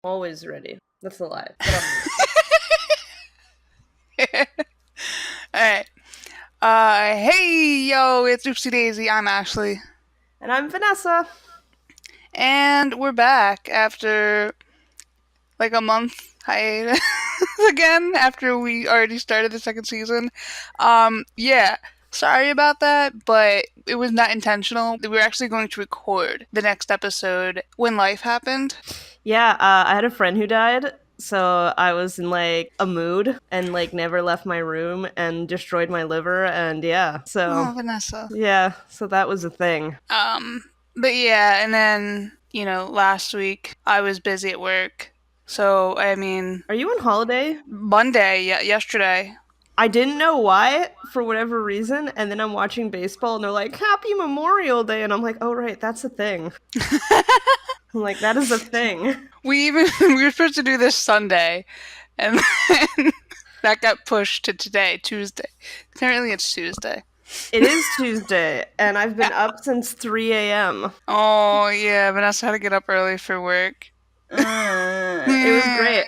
Always ready. That's a lie. But Alright. Hey, yo, it's Oopsy Daisy. I'm Ashley. and I'm Vanessa. And we're back after like a month hiatus again, after we already started the second season. Yeah, sorry about that, but it was not intentional. We were actually going to record the next episode when life happened. Yeah, I had a friend who died, so I was in like a mood and like never left my room and destroyed my liver, and Oh, Vanessa. so that was a thing. But yeah, and then, last week I was busy at work. So, I mean, Are you on holiday? Monday, yeah, yesterday. I didn't know why for whatever reason, and then I'm watching baseball and they're like, "Happy Memorial Day," and I'm like, "Oh right, that's a thing." I'm like, "That is a thing." We were supposed to do this Sunday, and then that got pushed to today, Tuesday. Currently it's Tuesday. It is Tuesday, and I've been up since 3 a.m. Oh, yeah, Vanessa had to get up early for work. It was great.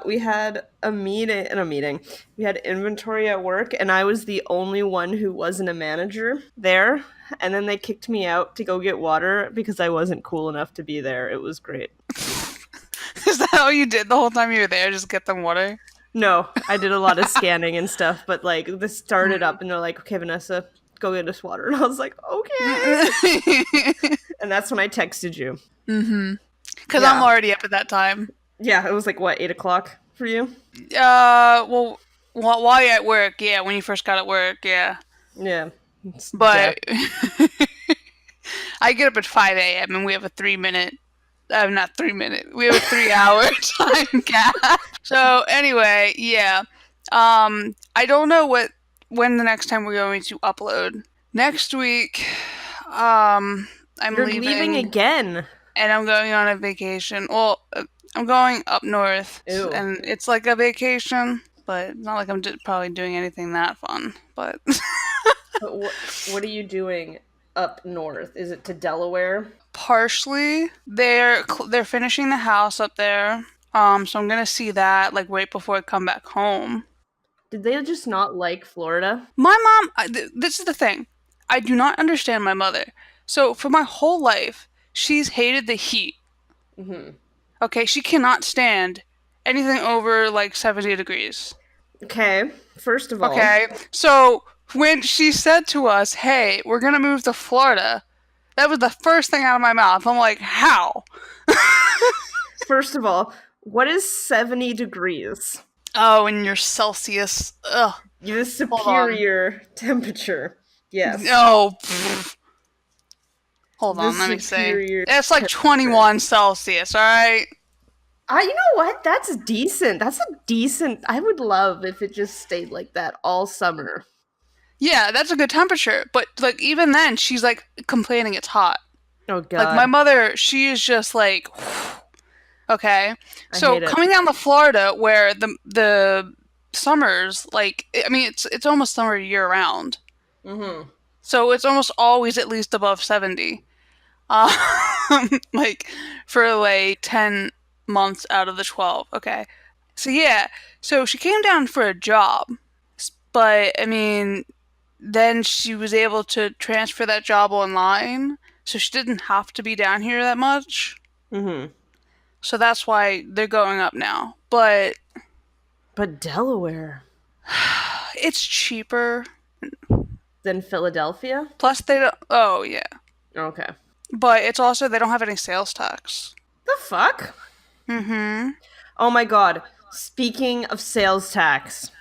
We had a meeting. We had inventory at work, and I was the only one who wasn't a manager there. And then they kicked me out to go get water because I wasn't cool enough to be there. It was great. Is that all you did the whole time you were there? Just get them water? No, I did a lot of scanning and stuff, but like this started up, and they're like, "Okay, Vanessa, go get us water," and I was like, "Okay." And that's when I texted you. Because Yeah. I'm already up at that time. Yeah, it was like what, 8 o'clock for you? Well, while you're at work, yeah, when you first got at work, yeah. Yeah. But I get up at 5 a.m. and we have a 3 minute, not 3 minute, we have a 3 hour time gap. So anyway, yeah. I don't know when the next time we're going to upload. Next week, I'm You're leaving again. and I'm going on a vacation. Well, I'm going up north, Ew. and it's like a vacation, but it's not like I'm probably doing anything that fun. But But what are you doing up north? Is it to Delaware? partially, they're finishing the house up there. So I'm gonna see that like right before I come back home. Did they just not like Florida? My mom, this is the thing. I do not understand my mother. So for my whole life, she's hated the heat. Mm-hmm. Okay, she cannot stand anything over like 70 degrees. Okay, first of all. Okay, so when she said to us, "Hey, we're gonna move to Florida," that was the first thing out of my mouth. I'm like, "How?" First of all, what is 70 degrees? Oh, and your Celsius. Ugh. The superior temperature. Yes. No. Hold on, let me see. It's like 21 Celsius, alright? You know what? That's decent. I would love if it just stayed like that all summer. Yeah, that's a good temperature. But, like, even then, she's, like, complaining it's hot. Oh, God. Like, my mother, she is just, like, okay? So, coming down to Florida, where the summers, like, I mean, it's almost summer year-round. Mm-hmm. So, it's almost always at least above 70. Like, for, like, 10 months out of the 12, okay? So, yeah. So, she came down for a job. But, I mean, then she was able to transfer that job online, so she didn't have to be down here that much. Mm-hmm. So that's why they're going up now. But Delaware. it's cheaper. Than Philadelphia? Plus they don't... Oh, yeah. Okay. But it's also, they don't have any sales tax. The fuck? Mm-hmm. Oh my god. Speaking of sales tax.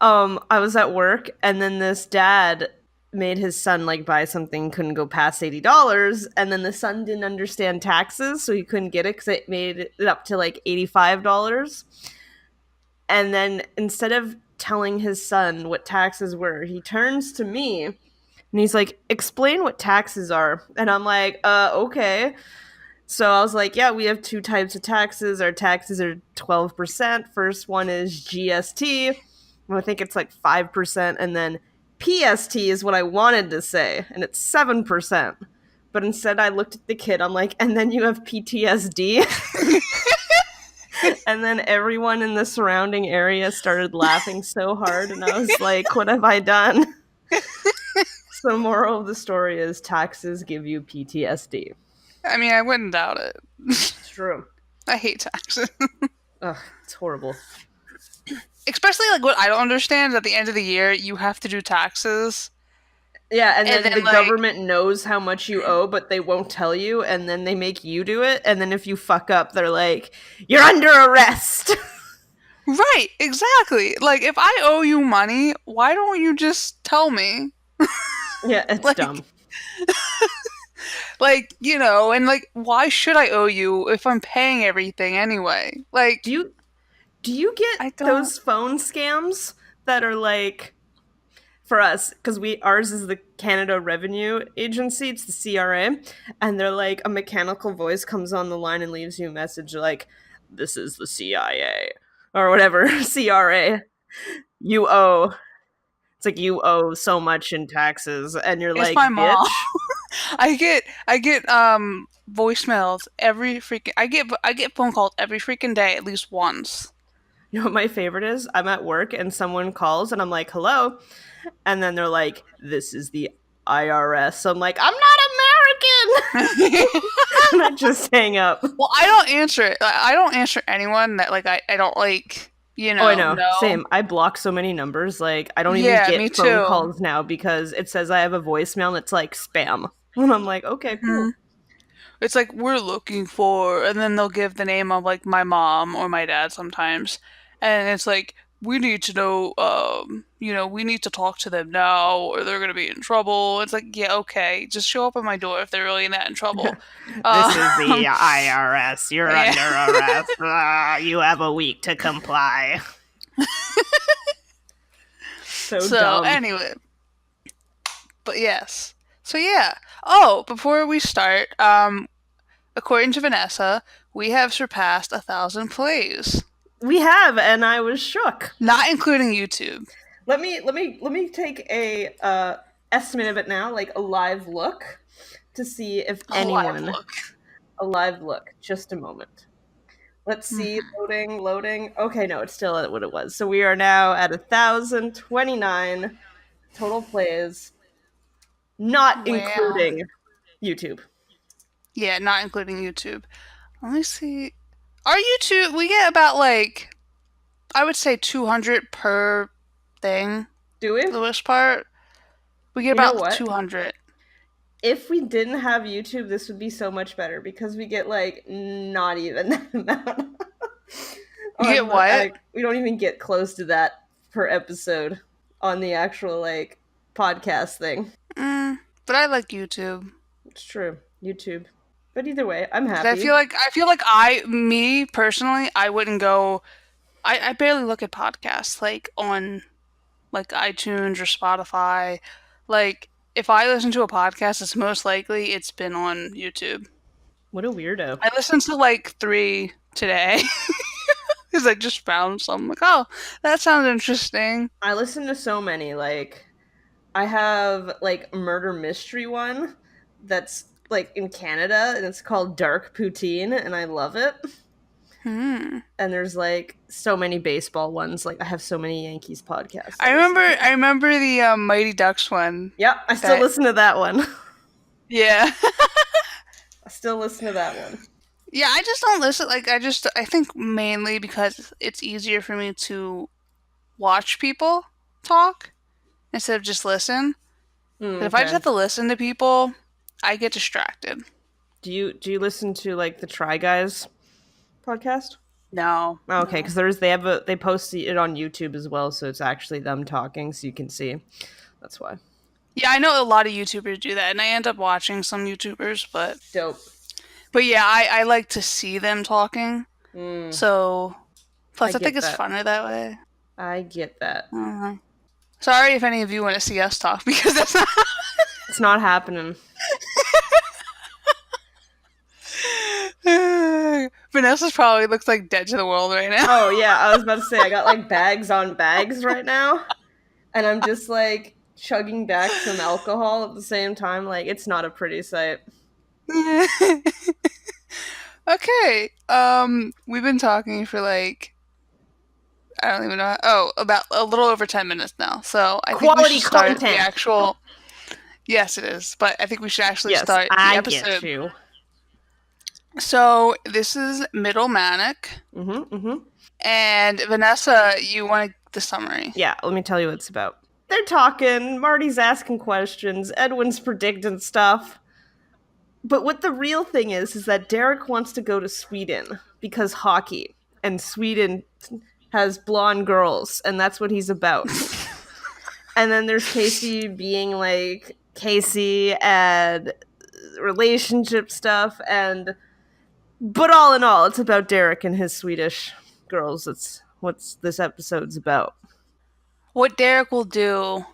I was at work, and then this dad made his son like buy something, couldn't go past $80, and then the son didn't understand taxes, so he couldn't get it because it made it up to like $85. And then instead of telling his son what taxes were, he turns to me and he's like, "Explain what taxes are." And I'm like, okay. So I was like, yeah, we have two types of taxes. Our taxes are 12%. First one is GST. I think it's like 5%. And then PST is what I wanted to say, and it's 7%. But instead, I looked at the kid. I'm like, and then you have PTSD. And then everyone in the surrounding area started laughing so hard. And I was like, what have I done? So, moral of the story is taxes give you PTSD. I mean, I wouldn't doubt it. It's true. I hate taxes. Ugh, it's horrible. Especially like what I don't understand is at the end of the year you have to do taxes. Yeah, and And then then the like government knows how much you owe, but they won't tell you, and then they make you do it, and then if you fuck up, they're like, you're under arrest. right, exactly. Like if I owe you money, why don't you just tell me? Yeah, it's Like dumb. like, you know, and like why should I owe you if I'm paying everything anyway? Like Do you get I don't those phone scams that are like for us because we ours is the Canada Revenue Agency, it's the CRA, and they're like a mechanical voice comes on the line and leaves you a message like, "This is the CIA," or whatever. CRA, you owe. It's like you owe so much in taxes, and you're it's like, my mom. bitch. I get voicemails every freaking I get phone calls every freaking day at least once. You know what my favorite is? I'm at work and someone calls and I'm like, hello. And then they're like, this is the IRS. So I'm like, I'm not American. And I just hang up. Well, I don't answer it. I don't answer anyone that like I don't like, you Oh, I know, know. no. Same. I block so many numbers. Like, I don't even Yeah, me get phone too. calls now because it says I have a voicemail that's like spam. And I'm like, okay, cool. Mhm. It's like we're looking for, and then they'll give the name of like my mom or my dad sometimes, and it's like we need to know, you know, we need to talk to them now, or they're gonna be in trouble. It's like, yeah, okay, just show up at my door if they're really that in trouble. This is the Um, IRS. You're yeah. under arrest. You have a week to comply. So So dumb. anyway, but yes. So yeah. Oh, before we start, according to Vanessa, we have surpassed 1,000 plays, We have, and I was shook. not including YouTube. Let me take a estimate of it now, like a live look, to see if A live anyone look. a live look. Just a moment. Let's see. Mhm. Loading. Okay, no, it's still at what it was. So we are now at 1,029 total plays, not Wow. including YouTube. Yeah, not including YouTube. Let me see. Our YouTube, we get about like, I would say 200 per thing Do we? for the most part. We get You know about what? 200. If we didn't have YouTube, this would be so much better because we get like not even that amount. You get what? We don't even get close to that per episode on the actual like podcast thing. But I like YouTube. It's true, YouTube. But either way, I'm 'Cause happy. I feel like me personally, I wouldn't go. I barely look at podcasts like on like iTunes or Spotify. Like if I listen to a podcast, it's most likely it's been on YouTube. What a weirdo. I listened to like 3 today because I just found some. Like, oh, that sounds interesting. I listen to so many. Like, I have like a murder mystery one that's like in Canada, and it's called Dark Poutine, and I love it. Hmm. And there's like so many baseball ones. Like I have so many Yankees podcasts. I listen to. I remember the Mighty Ducks one. Yep, I still That listen to that one. yeah. I still listen to that one. Yeah, I just don't listen. Like, I think mainly because it's easier for me to watch people talk instead of just listen. But if I just Okay. have to listen to people, I get distracted. Do you listen to like the Try Guys podcast? No, Oh, okay, no. because they post it on YouTube as well, so it's actually them talking, so you can see. That's why. Yeah, I know a lot of YouTubers do that, and I end up watching some YouTubers, Dope. but yeah, I like to see them talking. Mm, So, I plus I think get it's that. funner that way. I get that. I don't know. Sorry if any of you want to see us talk because that's not. It's not happening. Vanessa's probably looks like dead to the world right now. Oh yeah, I was about to say I got like bags on bags right now, and I'm just like chugging back some alcohol at the same time. Like it's not a pretty sight. Okay. We've been talking for like I don't even know. Oh, about a little over 10 minutes now. So I think we Quality should start the content. actual. Yes, it is. But I think we should actually Yes, start the I get episode. you. So this is Middle Manic, Mm-hmm. and Vanessa, you want the summary? Yeah, let me tell you what it's about. They're talking, Marty's asking questions, Edwin's predicting stuff. But what the real thing is that Derek wants to go to Sweden because hockey, and Sweden has blonde girls, and that's what he's about. And then there's Casey being like Casey and relationship stuff, and but all in all, it's about Derek and his Swedish girls. It's what's this episode's about. What Derek will do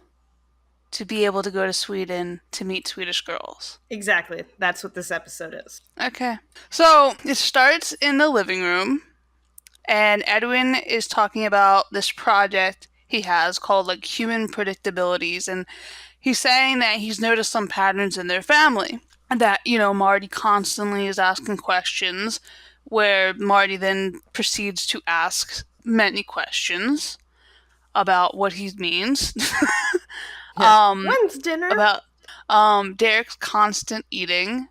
to be able to go to Sweden to meet Swedish girls. Exactly. That's what this episode is. Okay. So it starts in the living room, and Edwin is talking about this project he has called like human predictabilities, and he's saying that he's noticed some patterns in their family. That, Marty constantly is asking questions, where Marty then proceeds to ask many questions about what he means. Yeah. um, When's dinner? about Derek's constant eating.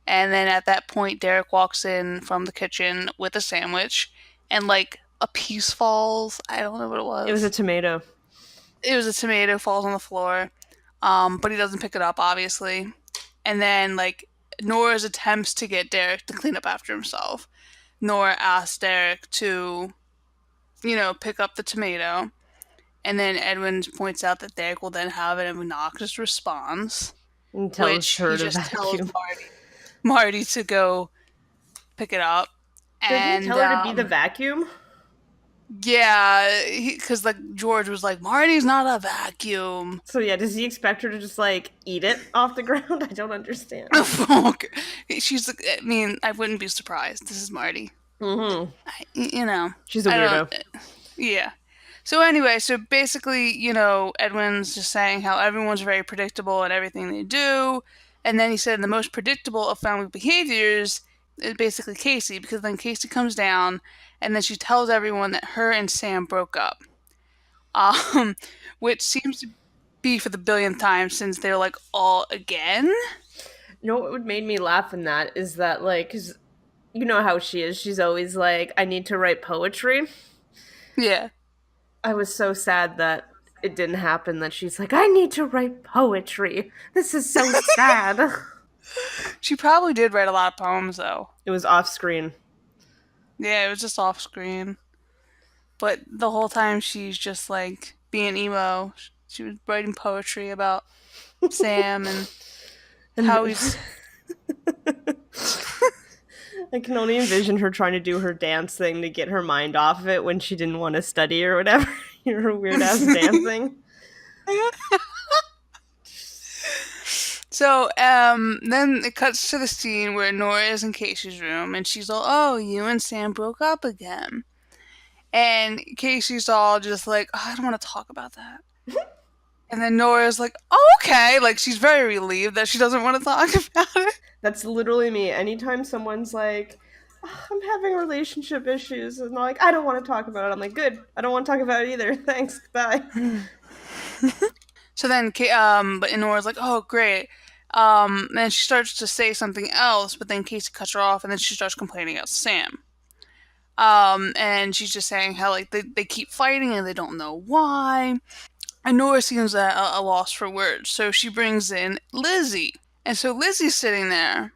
And then at that point, Derek walks in from the kitchen with a sandwich, and like a piece falls. I don't know what it It was a was. tomato. It was a tomato, falls on the floor, but he doesn't pick it up, obviously. And then like Nora's attempts to get Derek to clean up after himself. Nora asks Derek to, pick up the tomato, and then Edwin points out that Derek will then have an obnoxious response, And tells which her he to just tells vacuum. Marty to go pick it up. Did he And tell her to be the vacuum? yeah, because like George was like, Marty's not a vacuum. So yeah, does he expect her to just like eat it off the ground? I don't understand. She's, I mean, I wouldn't be surprised. This is Marty. Mm-hmm. You know, She's a I don't, weirdo. yeah. So anyway, so basically, Edwin's just saying how everyone's very predictable in everything they do. And then he said the most predictable of family behaviors is basically Casey, because then Casey comes down and then she tells everyone that her and Sam broke up. Um, which seems to be for the billionth time since they're like all again. You know what would made me laugh in that is that like, 'cause you know how she is. She's always like, I need to write poetry. Yeah. I was so sad that it didn't happen. That she's like, I need to write poetry. This is so sad. She probably did write a lot of poems though. It was off screen. Yeah, it was just off screen. But the whole time she's just like being emo. She was writing poetry about Sam and how And he's. I can only envision her trying to do her dance thing to get her mind off of it when she didn't want to study or whatever. Her weird ass dancing. So, then it cuts to the scene where Nora is in Casey's room and she's all, oh, you and Sam broke up again. And Casey's all just like, oh, I don't want to talk about that. And then Nora's like, oh, okay. Like, she's very relieved that she doesn't want to talk about it. That's literally me. Anytime someone's like, "Oh, I'm having relationship issues," and they're like, I don't want to talk about it. I'm like, good. I don't want to talk about it either. Thanks. Bye. So then, but Nora's like, oh, great. And she starts to say something else, but then Casey cuts her off, and then she starts complaining about Sam. And she's just saying how like they keep fighting and they don't know why. And Nora seems at a loss for words, so she brings in Lizzie. And so Lizzie's sitting there,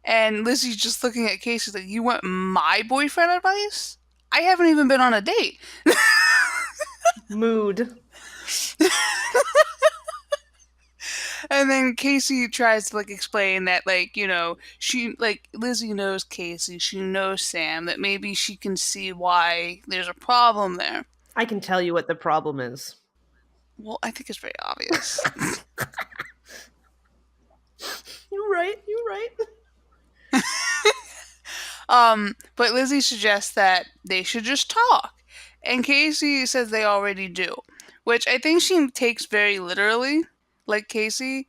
and Lizzie's just looking at Casey like, you want my boyfriend advice? I haven't even been on a date. Mood. And then Casey tries to like explain that like, she like Lizzie knows Casey, she knows Sam, that maybe she can see why there's a problem there. I can tell you what the problem is. Well, I think it's very obvious. You're right. You're right. But Lizzie suggests that they should just talk. And Casey says they already do, which I think she takes very literally, like Casey,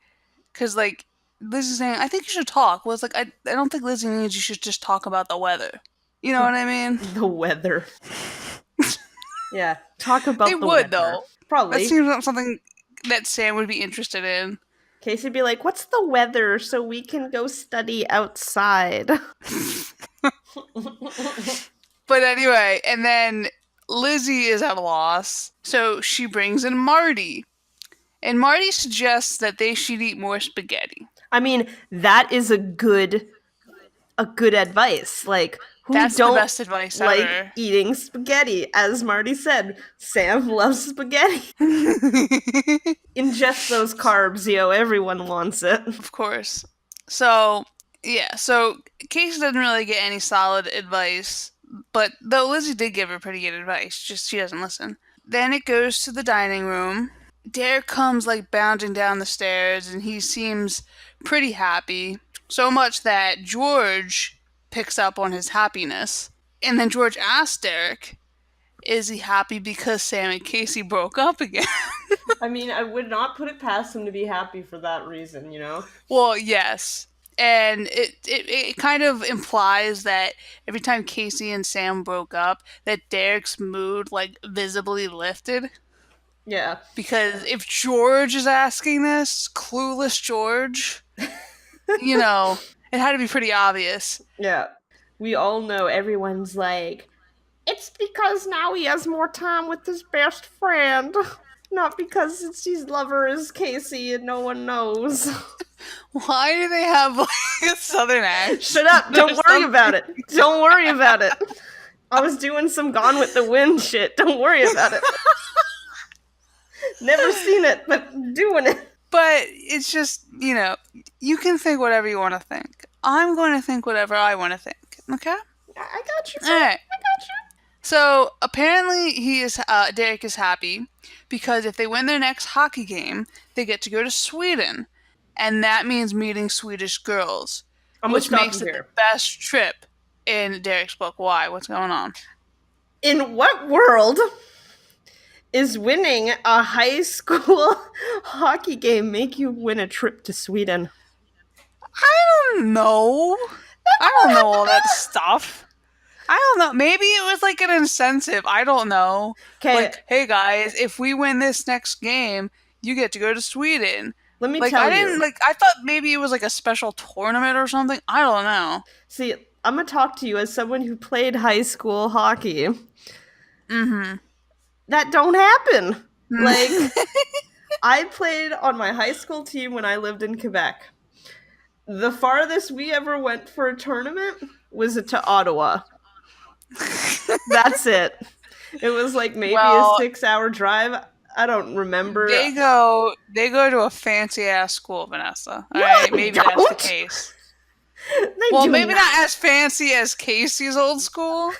because like Lizzie's saying, I think you should talk. Was like, I don't think Lizzie means you should just talk about the weather. You know what I mean? The weather. Yeah, talk They about the would, weather. though. That Probably. seems like something that Sam would be interested in. Casey'd be like, "What's the weather so we can go study outside?" But anyway, and then Lizzie is at a loss, so she brings in Marty. And Marty suggests that they should eat more spaghetti. I mean, that is a good advice. Like, who That's the don't best advice like ever. eating spaghetti? As Marty said, Sam loves spaghetti. Ingest those carbs, yo. Everyone wants it. Of course. So, yeah, so Casey doesn't really get any solid advice, but though Lizzie did give her pretty good advice, just she doesn't listen. Then it goes to the dining room. Derek comes like bounding down the stairs and he seems pretty happy, so much that George picks up on his happiness. And then George asks Derek, is he happy because Sam and Casey broke up again? I mean, I would not put it past him to be happy for that reason, you know? Well, yes. And it kind of implies that every time Casey and Sam broke up, that Derek's mood like visibly lifted. Yeah. Because if George is asking this, clueless George, you know, it had to be pretty obvious. Yeah. We all know everyone's like, it's because now he has more time with his best friend. Not because his lover is Casey and no one knows. Why do they have like a southern Shut accent up. or Don't worry something? about it. Don't worry about it. I was doing some Gone with the Wind shit. Don't worry about it. Never seen it, but doing it. But it's just, you know, you can think whatever you want to think. I'm going to think whatever I want to think. Okay? I got you. All right. I got you. So apparently, Derek is happy because if they win their next hockey game, they get to go to Sweden, and that means meeting Swedish girls, I'm gonna which stop makes you it the here. best trip in Derek's book. Why? What's going on? In what world is winning a high school hockey game make you win a trip to Sweden? I don't know. I don't know all that stuff. I don't know. Maybe it was like an incentive. I don't know. Okay, Like, hey guys, if we win this next game, you get to go to Sweden. let me Like, tell I didn't, you. like, I thought maybe it was like a special tournament or something. I don't know. See, I'm gonna talk to you as someone who played high school hockey. Mm That don't happen. Like, hmm. I played on my high school team when I lived in Quebec. The farthest we ever went for a tournament was to Ottawa. That's it. It was like maybe a Well, 6 hour drive. I don't remember. they go to a fancy ass school, Vanessa. All No, right, they maybe that's the don't. case. They Well, do maybe not not. as fancy as Casey's old school.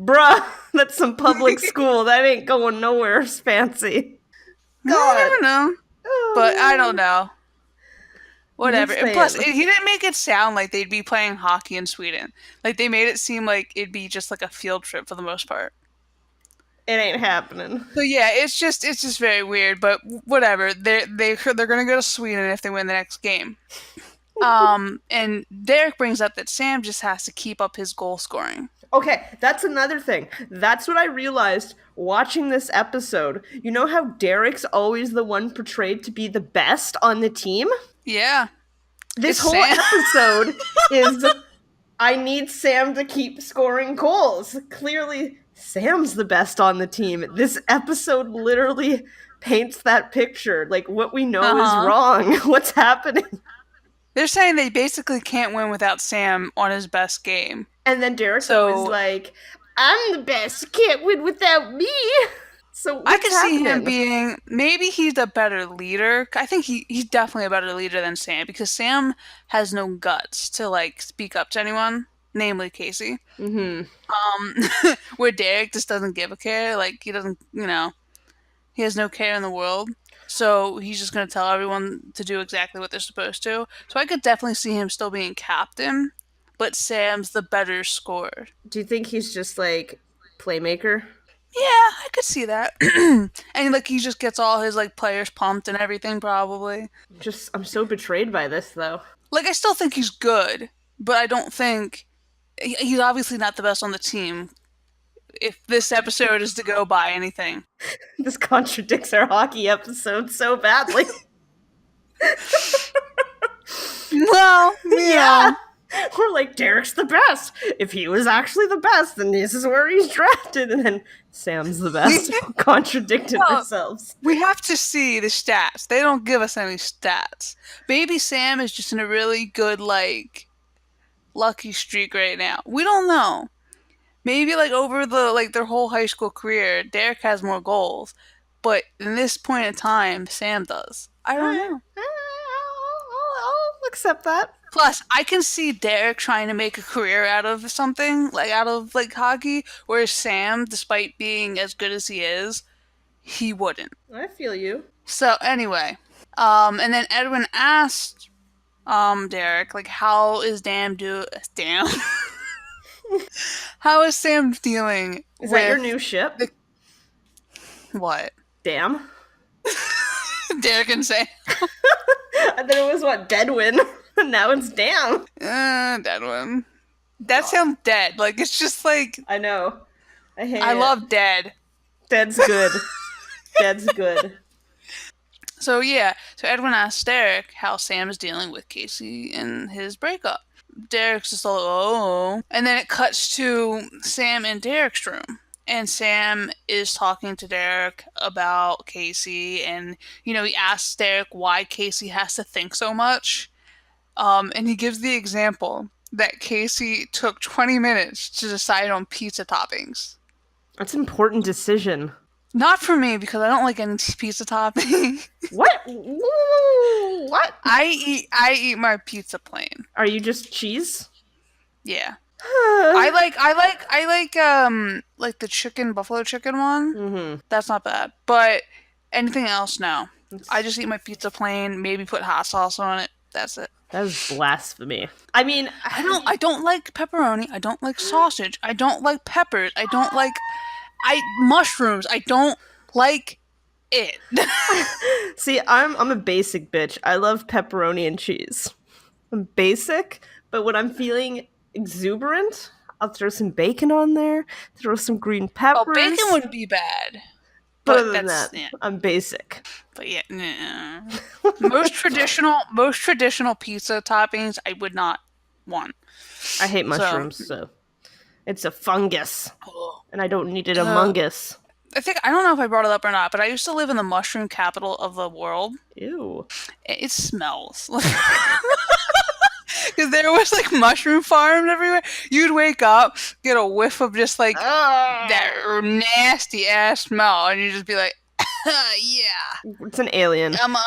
Bruh, that's some public school. That ain't going nowhere fancy. I God. never know, Oh, but I don't man. know. You Whatever. And say plus, it. he didn't make it sound like they'd be playing hockey in Sweden. Like they made it seem like it'd be just like a field trip for the most part. It ain't happening. So yeah, it's just very weird. But whatever. They're gonna go to Sweden if they win the next game. And Derek brings up that Sam just has to keep up his goal scoring. Okay, that's another thing. That's what I realized watching this episode. You know how Derek's always the one portrayed to be the best on the team? Yeah, This it's whole Sam. episode is I need Sam to keep scoring goals. Clearly, Sam's the best on the team. This episode literally paints that picture. Like, what we know Uh is huh. wrong. What's happening? They're saying they basically can't win without Sam on his best game. And then Derek's always So like, I'm the best. You can't win without me. So, I what's could see him happening? being maybe he's a better leader. I think he's definitely a better leader than Sam because Sam has no guts to like speak up to anyone, namely Casey. Mm-hmm. Where Derek just doesn't give a care. Like he doesn't, he has no care in the world. So he's just gonna tell everyone to do exactly what they're supposed to. So I could definitely see him still being captain, but Sam's the better scorer. Do you think he's just like playmaker? Yeah, I could see that. And like he just gets all his like players pumped and everything probably. Just I'm so betrayed by this though. Like I still think he's good, but I don't think he's obviously not the best on the team. If this episode is to go by anything. This contradicts our hockey episode so badly. Well, Yeah. We're like, Derek's the best. If he was actually the best, then this is where he's drafted. And then Sam's the best. Contradicted Well, ourselves. we have to see the stats. They don't give us any stats. Maybe Sam is just in a really good, like, lucky streak right now. We don't know. Maybe, like, over their whole high school career, Derek has more goals. But in this point in time, Sam does. I don't know. I'll accept that. Plus, I can see Derek trying to make a career out of something, like out of like hockey, whereas Sam, despite being as good as he is, he wouldn't. I feel you. So anyway, and then Edwin asked Derek, like, how is Damn. How is Sam dealing Is with that your new ship? what? Damn. Derek and Sam. I thought it was what, Deadwin. Now it's damn. Dead one. That sounds dead. Like it's just like I know. I hate it. I love dead. Dead's good. Dead's good. So yeah, so Edwin asks Derek how Sam is dealing with Casey and his breakup. Derek's just like, oh. And then it cuts to Sam in Derek's room. And Sam is talking to Derek about Casey. And, you know, he asks Derek why Casey has to think so much. And he gives the example that Casey took 20 minutes to decide on pizza toppings. That's an important decision. Not for me, because I don't like any pizza topping. What? What? I eat my pizza plain. Are you just cheese? Yeah. I like the chicken buffalo chicken one. Mm-hmm. That's not bad. But anything else, no. I just eat my pizza plain, maybe put hot sauce on it. That's it. That is blasphemy. I mean, I don't like pepperoni. I don't like sausage. I don't like peppers. I don't like mushrooms. I don't like it. See, I'm a basic bitch. I love pepperoni and cheese. I'm basic, but when I'm feeling exuberant, I'll throw some bacon on there, throw some green peppers. Oh, bacon wouldn't be bad. But other than that, yeah. I'm basic. But yeah, nah. most traditional pizza toppings I would not want. I hate mushrooms, so it's a fungus, Oh. and I don't need it among us. I don't know if I brought it up or not, but I used to live in the mushroom capital of the world. Ew. It smells. Because there was like mushroom farms everywhere. You'd wake up, get a whiff of just like that nasty ass smell, and you'd just be like, yeah. It's an alien. I'm up.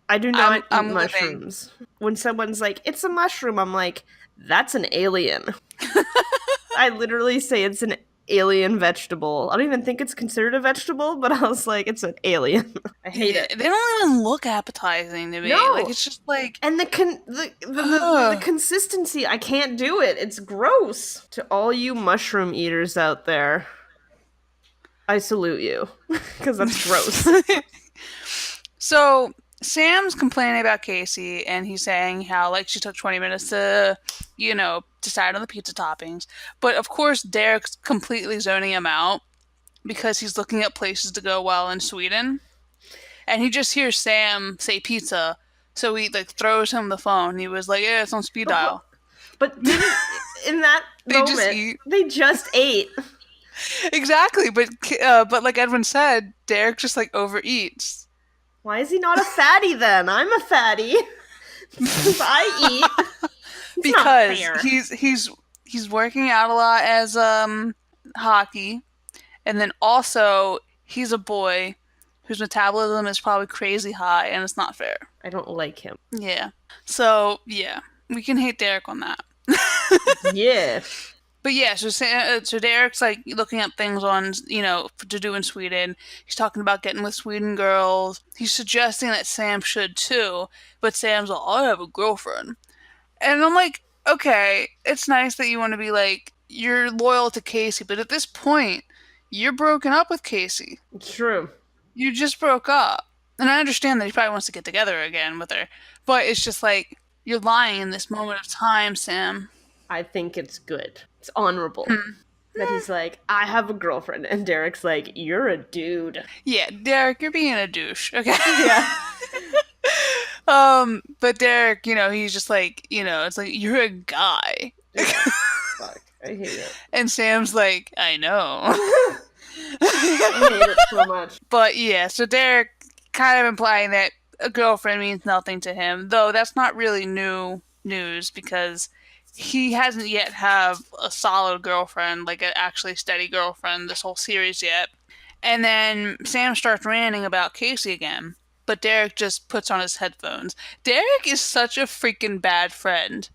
I do not I'm eat mushrooms. When someone's like, it's a mushroom, I'm like, that's an alien. I literally say it's an alien vegetable. I don't even think it's considered a vegetable, but I was like, it's an alien. I hate it. They don't even look appetizing to me. No. Like it's just like And the consistency, I can't do it. It's gross. To all you mushroom eaters out there, I salute you. Because that's gross. So Sam's complaining about Casey, and he's saying how like she took 20 minutes to, you know, decide on the pizza toppings. But of course, Derek's completely zoning him out because he's looking at places to go while in Sweden, and he just hears Sam say pizza, so he like throws him the phone. He was like, "Yeah, it's on speed dial." But in that moment, they just ate. Exactly, but like Edwin said, Derek just like overeats. Why is he not a fatty then? I'm a fatty. I eat. Because he's working out a lot as hockey, and then also he's a boy whose metabolism is probably crazy high, and it's not fair. I don't like him. Yeah. So yeah, we can hate Derek on that. Yeah. But yeah, so Derek's like looking up things on, you know, to do in Sweden. He's talking about getting with Sweden girls. He's suggesting that Sam should too, but Sam's like, I have a girlfriend. And I'm like, okay, it's nice that you want to be like, you're loyal to Casey, but at this point, you're broken up with Casey. It's true. You just broke up. And I understand that he probably wants to get together again with her. But it's just like, you're lying in this moment of time, Sam. I think it's good. It's honorable. Hmm. That he's like, I have a girlfriend. And Derek's like, you're a dude. Yeah, Derek, you're being a douche, okay? Yeah. But Derek, he's just like, it's like, you're a guy. Fuck. I hate it. And Sam's like, I know. I hate it so much. But yeah, so Derek kind of implying that a girlfriend means nothing to him, though that's not really new news because he hasn't yet have a solid girlfriend, like an actually steady girlfriend this whole series yet. And then Sam starts ranting about Casey again, but Derek just puts on his headphones. Derek is such a freaking bad friend.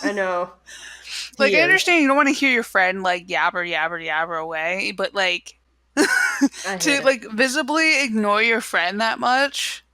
I know. Like, I understand you don't want to hear your friend, like, yabber away, but, like, to, like, visibly ignore your friend that much,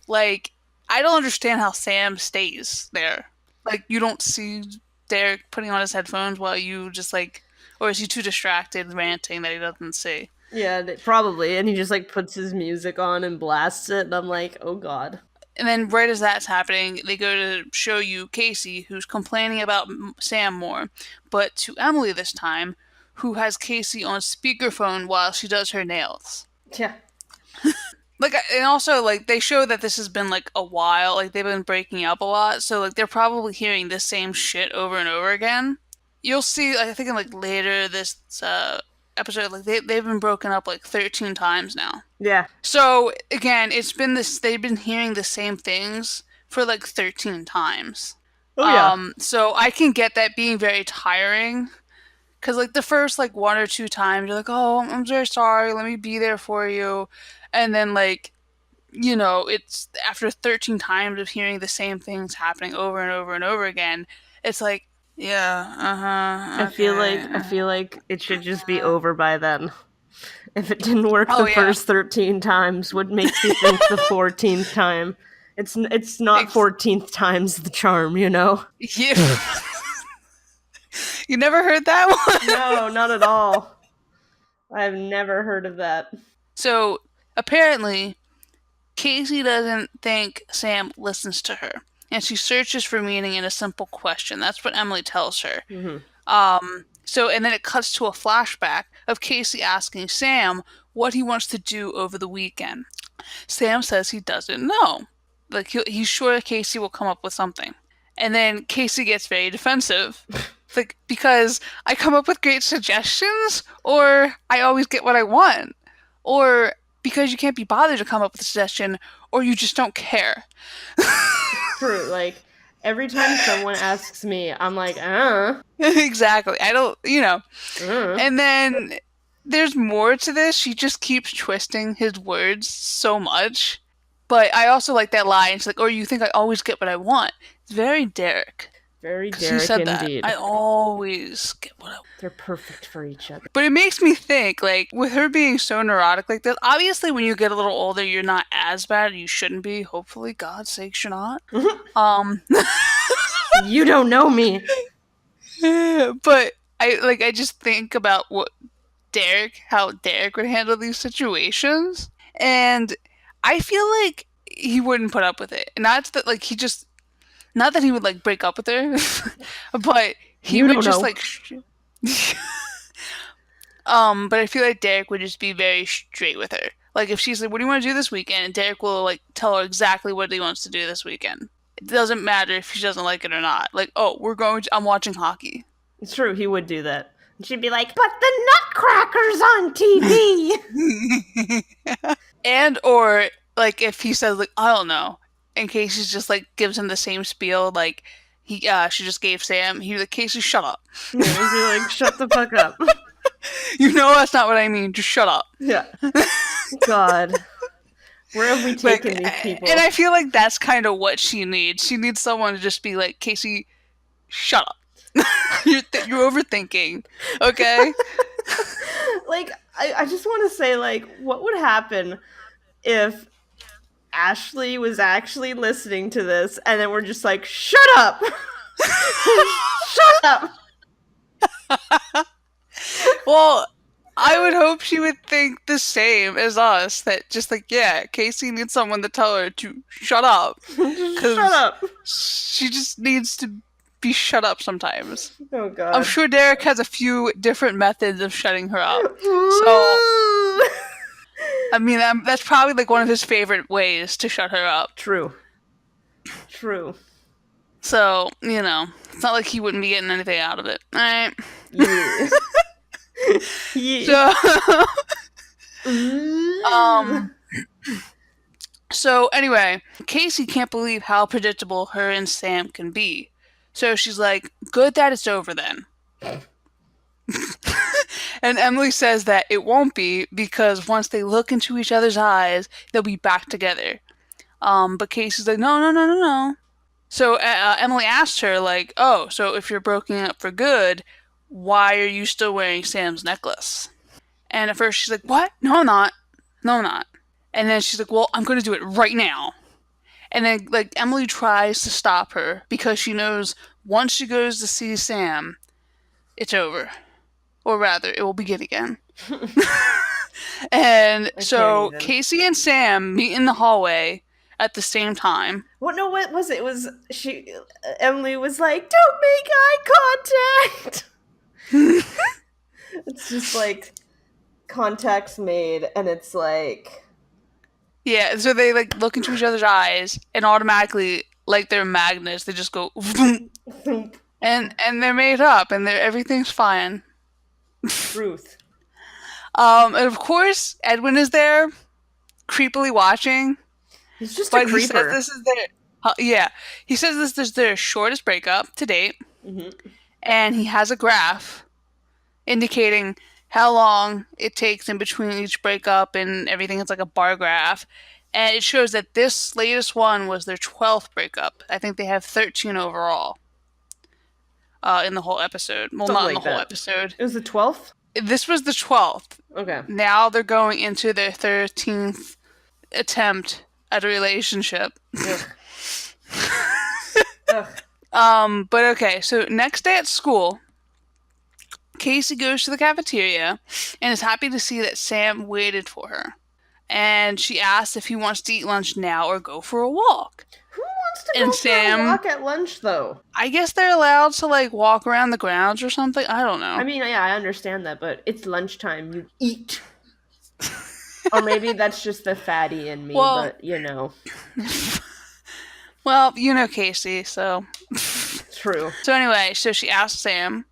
like, I don't understand how Sam stays there. Like, you don't see Derek putting on his headphones while you just, like, or is he too distracted ranting that he doesn't see? Yeah, probably. And he just, like, puts his music on and blasts it, and I'm like, oh god. And then right as that's happening, they go to show you Casey, who's complaining about Sam more, but to Emily this time, who has Casey on speakerphone while she does her nails. Yeah. Like, and also, like, they show that this has been, like, a while, like, they've been breaking up a lot, so, like, they're probably hearing the same shit over and over again. You'll see, I think, in, like, later this episode, like, they've been broken up, like, 13 times now. Yeah. So, again, it's been this, they've been hearing the same things for, like, 13 times. Oh, yeah. So I can get that being very tiring. Because, like, the first, like, 1 or 2 times, you're like, oh, I'm very sorry, let me be there for you. And then, like, it's after 13 times of hearing the same things happening over and over and over again, it's like, yeah, okay. I feel like it should just be over by then. If it didn't work the first 13 times, what makes you think the 14th time? It's not 14th time's the charm, you know? Yeah. You never heard that one? No, not at all. I've never heard of that. So, apparently, Casey doesn't think Sam listens to her, and she searches for meaning in a simple question. That's what Emily tells her. Mm-hmm. So, and then it cuts to a flashback of Casey asking Sam what he wants to do over the weekend. Sam says he doesn't know. Like, he's sure Casey will come up with something. And then Casey gets very defensive. Like, because I come up with great suggestions, or I always get what I want. Or because you can't be bothered to come up with a suggestion, or you just don't care. True, like, every time someone asks me, I'm like, Exactly. I don't, And then there's more to this. She just keeps twisting his words so much. But I also like that line. She's like, or you think I always get what I want. It's very Derek. Very Derek indeed. I always get what I want. They're perfect for each other. But it makes me think, like, with her being so neurotic like this, obviously when you get a little older, you're not as bad. You shouldn't be. Hopefully, God's sakes, you're not. You don't know me. But I just think about how Derek would handle these situations, and I feel like he wouldn't put up with it. Not that he would like break up with her, but he would just like. But I feel like Derek would just be very straight with her. Like, if she's like, "What do you want to do this weekend?" and Derek will like tell her exactly what he wants to do this weekend. It doesn't matter if she doesn't like it or not. Like, oh, I'm watching hockey. It's true, he would do that. And she'd be like, but the Nutcracker's on TV! And, or, like, if he says, like, I don't know, in case he just, like, gives him the same spiel, like, she just gave Sam, he'd be like, Casey, shut up. Yeah, he'd be like, shut the fuck up. You know that's not what I mean, just shut up. Yeah. God. Where have we taken these people? And I feel like that's kind of what she needs. She needs someone to just be like, Casey, shut up. You're overthinking, okay? Like, I just want to say, like, what would happen if Ashley was actually listening to this and then we're just like, shut up! Shut up! Well, I would hope she would think the same as us. That just like, yeah, Casey needs someone to tell her to shut up. Shut up. She just needs to be shut up sometimes. Oh god. I'm sure Derek has a few different methods of shutting her up. So, I mean, that's probably like one of his favorite ways to shut her up. True. So, it's not like he wouldn't be getting anything out of it. All right. Yeah. Yeah. So anyway, Casey can't believe how predictable her and Sam can be. So she's like, good that it's over then. And Emily says that it won't be because once they look into each other's eyes, they'll be back together. But Casey's like, no. So Emily asked her, like, oh, so if you're broken up for good, why are you still wearing Sam's necklace? And at first she's like, what? No, I'm not. And then she's like, well, I'm going to do it right now. And then, like, Emily tries to stop her because she knows once she goes to see Sam, it's over. Or rather, it will begin again. And so Casey and Sam meet in the hallway at the same time. What was it? Emily was like, don't make eye contact. It's just like contact's made and it's like, yeah, so they like look into each other's eyes and automatically, like they're magnets, they just go and they're made up and everything's fine. Truth. And of course Edwin is there, creepily watching. He's just a creeper. He says this is their he says this is their shortest breakup to date. Mm-hmm. And he has a graph indicating how long it takes in between each breakup and everything. It's like a bar graph. And it shows that this latest one was their 12th breakup. I think they have 13 overall in the whole episode. Well, something not in the whole episode. It was the 12th? This was the 12th. Okay. Now they're going into their 13th attempt at a relationship. Ugh. But okay, so next day at school, Casey goes to the cafeteria and is happy to see that Sam waited for her. And she asks if he wants to eat lunch now or go for a walk. Who wants to go for a walk at lunch, though? I guess they're allowed to, like, walk around the grounds or something. I don't know. I mean, yeah, I understand that, but it's lunchtime. You eat. Or maybe that's just the fatty in me, but, Well, Casey, so... True. So anyway, so she asks Sam,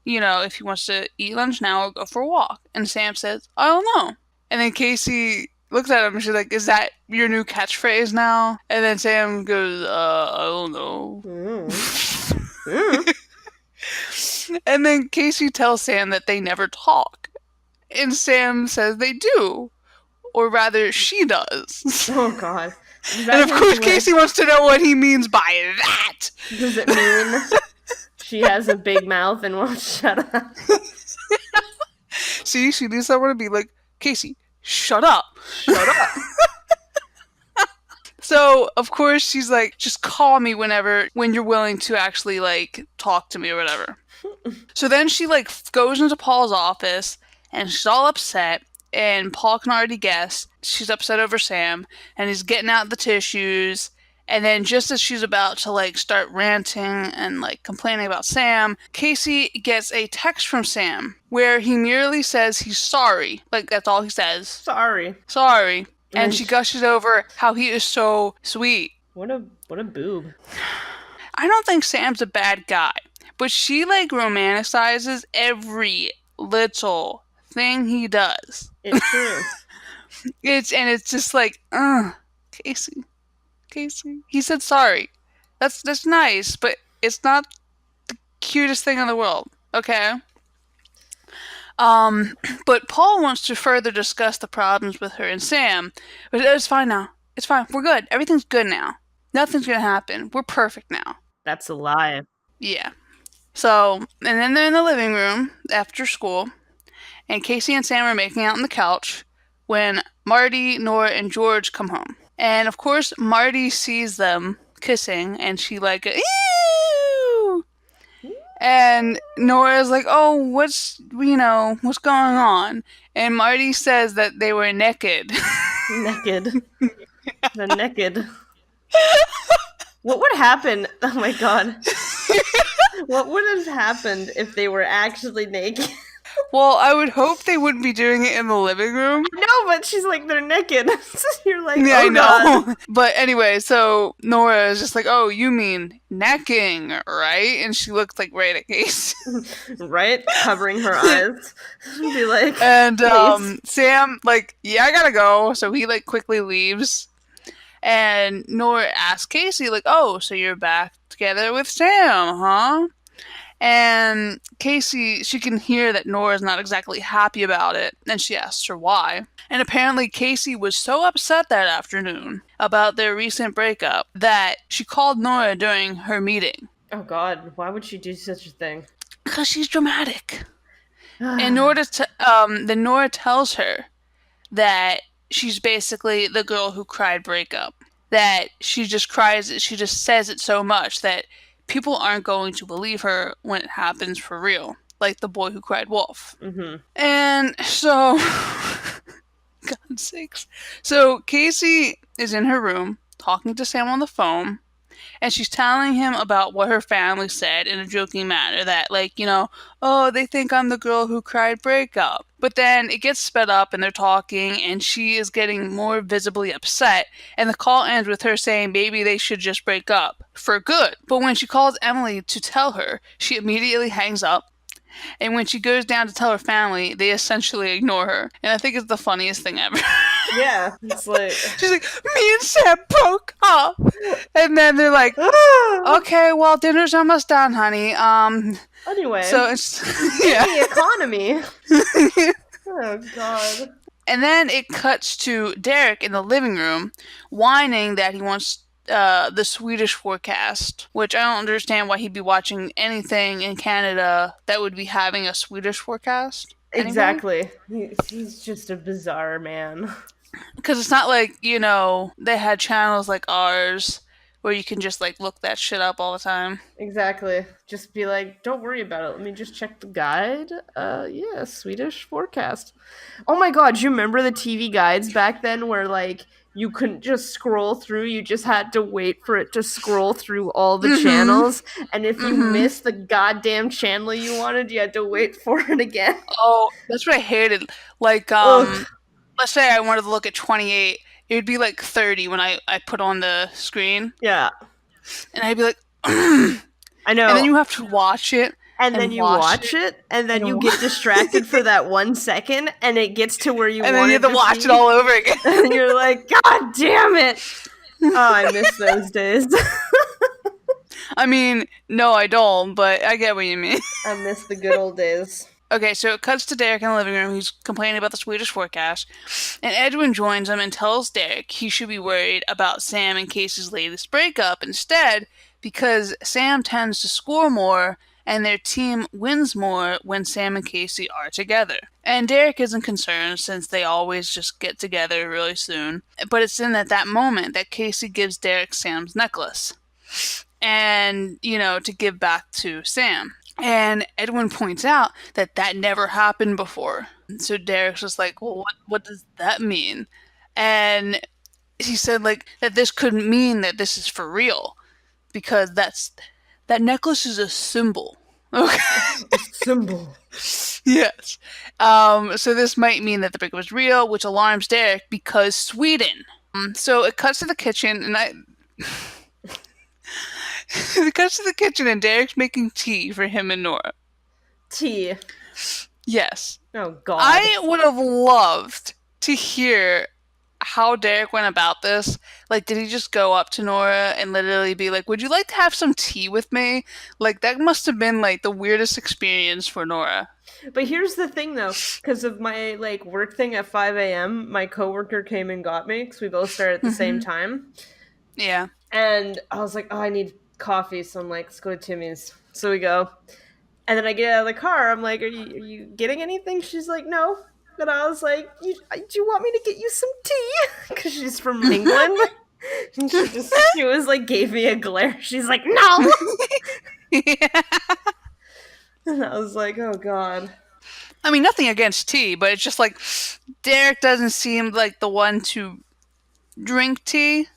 if he wants to eat lunch now or go for a walk. And Sam says, I don't know. And then Casey looks at him and she's like, is that your new catchphrase now? And then Sam goes, I don't know. And then Casey tells Sam that they never talk. And Sam says they do. Or rather, she does. Oh, God. And of course, Casey wants to know what he means by that. Does it mean she has a big mouth and won't shut up? See, she needs someone to be like, Casey, shut up. Shut up. So, of course, she's like, just call me when you're willing to actually, like, talk to me or whatever. So then she, like, goes into Paul's office, and she's all upset, and Paul can already guess she's upset over Sam, and he's getting out the tissues, and then just as she's about to, like, start ranting and, like, complaining about Sam, Casey gets a text from Sam, where he merely says he's sorry. Like, that's all he says. Sorry. And she gushes over how he is so sweet. What a boob. I don't think Sam's a bad guy, but she, like, romanticizes every little thing he does. It's true. It's just like, Casey. He said sorry. That's nice, but it's not the cutest thing in the world, okay? But Paul wants to further discuss the problems with her and Sam, but it's fine now. It's fine. We're good. Everything's good now. Nothing's gonna happen. We're perfect now. That's a lie. Yeah. So, and then they're in the living room after school, and Casey and Sam are making out on the couch when Marty, Nora, and George come home. And of course, Marty sees them kissing, and she like, ew! And Nora's like, "Oh, what's going on?" And Marty says that they were naked. Naked. The naked. What would happen? Oh my god. What would have happened if they were actually naked? Well, I would hope they wouldn't be doing it in the living room. No, but she's like, they're naked. So you're like, Yeah, I oh god. know. But anyway, so Nora is just like, "Oh, you mean necking, right?" And she looks like right at Case. Right? Covering her eyes. Be like, And Case. Sam, like, "Yeah, I gotta go." So he like quickly leaves. And Nora asks Casey, like, "Oh, so you're back together with Sam, huh?" And Casey, she can hear that Nora's not exactly happy about it, and she asks her why. And apparently, Casey was so upset that afternoon about their recent breakup that she called Nora during her meeting. Oh god, why would she do such a thing? Because she's dramatic. And then Nora tells her that she's basically the girl who cried breakup. That she just cries it, she just says it so much that people aren't going to believe her when it happens for real. Like the boy who cried wolf. Mm-hmm. And so, God's sakes. So Casey is in her room talking to Sam on the phone, and she's telling him about what her family said in a joking manner that, like, "Oh, they think I'm the girl who cried breakup." But then it gets sped up and they're talking, and she is getting more visibly upset, and the call ends with her saying maybe they should just break up for good. But when she calls Emily to tell her, she immediately hangs up. And when she goes down to tell her family, they essentially ignore her. And I think it's the funniest thing ever. Yeah, it's like She's like, "Me and Sam broke up." And then they're like, "Okay, well, dinner's almost done, honey." Anyway, So it's the economy. Oh god. And then it cuts to Derek in the living room, whining that he wants the Swedish forecast, which I don't understand why he'd be watching anything in Canada that would be having a Swedish forecast. Anyway. Exactly. He's just a bizarre man. Because it's not like, they had channels like ours where you can just, like, look that shit up all the time. Exactly. Just be like, don't worry about it. Let me just check the guide. Yeah, Swedish forecast. Oh my god, do you remember the TV guides back then where, like, you couldn't just scroll through, you just had to wait for it to scroll through all the channels, and if you missed the goddamn channel you wanted, you had to wait for it again. Oh, that's what I hated. Like, let's say I wanted to look at 28, it would be like 30 when I put on the screen. Yeah. And I'd be like, I know. And then you have to watch it. And then you watch it, and then you get distracted for that 1 second, and it gets to where you want it. And then you have to watch it all over again. And you're like, God damn it! Oh, I miss those days. I mean, no, I don't, but I get what you mean. I miss the good old days. Okay, so it cuts to Derek in the living room. He's complaining about the Swedish forecast. And Edwin joins him and tells Derek he should be worried about Sam and Casey's latest breakup instead, because Sam tends to score more and their team wins more when Sam and Casey are together. And Derek isn't concerned since they always just get together really soon. But it's in that moment that Casey gives Derek Sam's necklace. And, to give back to Sam. And Edwin points out that never happened before. So Derek's just like, well, what does that mean? And he said, like, that this couldn't mean that this is for real. Because that necklace is a symbol. Okay. A symbol. Yes. So this might mean that the breakup was real, which alarms Derek because Sweden. So it cuts to the kitchen, and it cuts to the kitchen, and Derek's making tea for him and Nora. Tea. Yes. Oh, God. I would have loved to hear how Derek went about this. Like, did he just go up to Nora and literally be like, "Would you like to have some tea with me?" Like, that must have been, like, the weirdest experience for Nora. But here's the thing, though. Because of my, like, work thing at 5 a.m., my coworker came and got me, because we both started at the same time. Yeah. And I was like, oh, I need coffee, so I'm like, let's go to Timmy's. So we go. And then I get out of the car, I'm like, are you getting anything? She's like, no. And I was like, do you want me to get you some tea? Because she's from England. And she was like, gave me a glare. She's like, no! Yeah. And I was like, oh god. I mean, nothing against tea, but it's just like Derek doesn't seem like the one to drink tea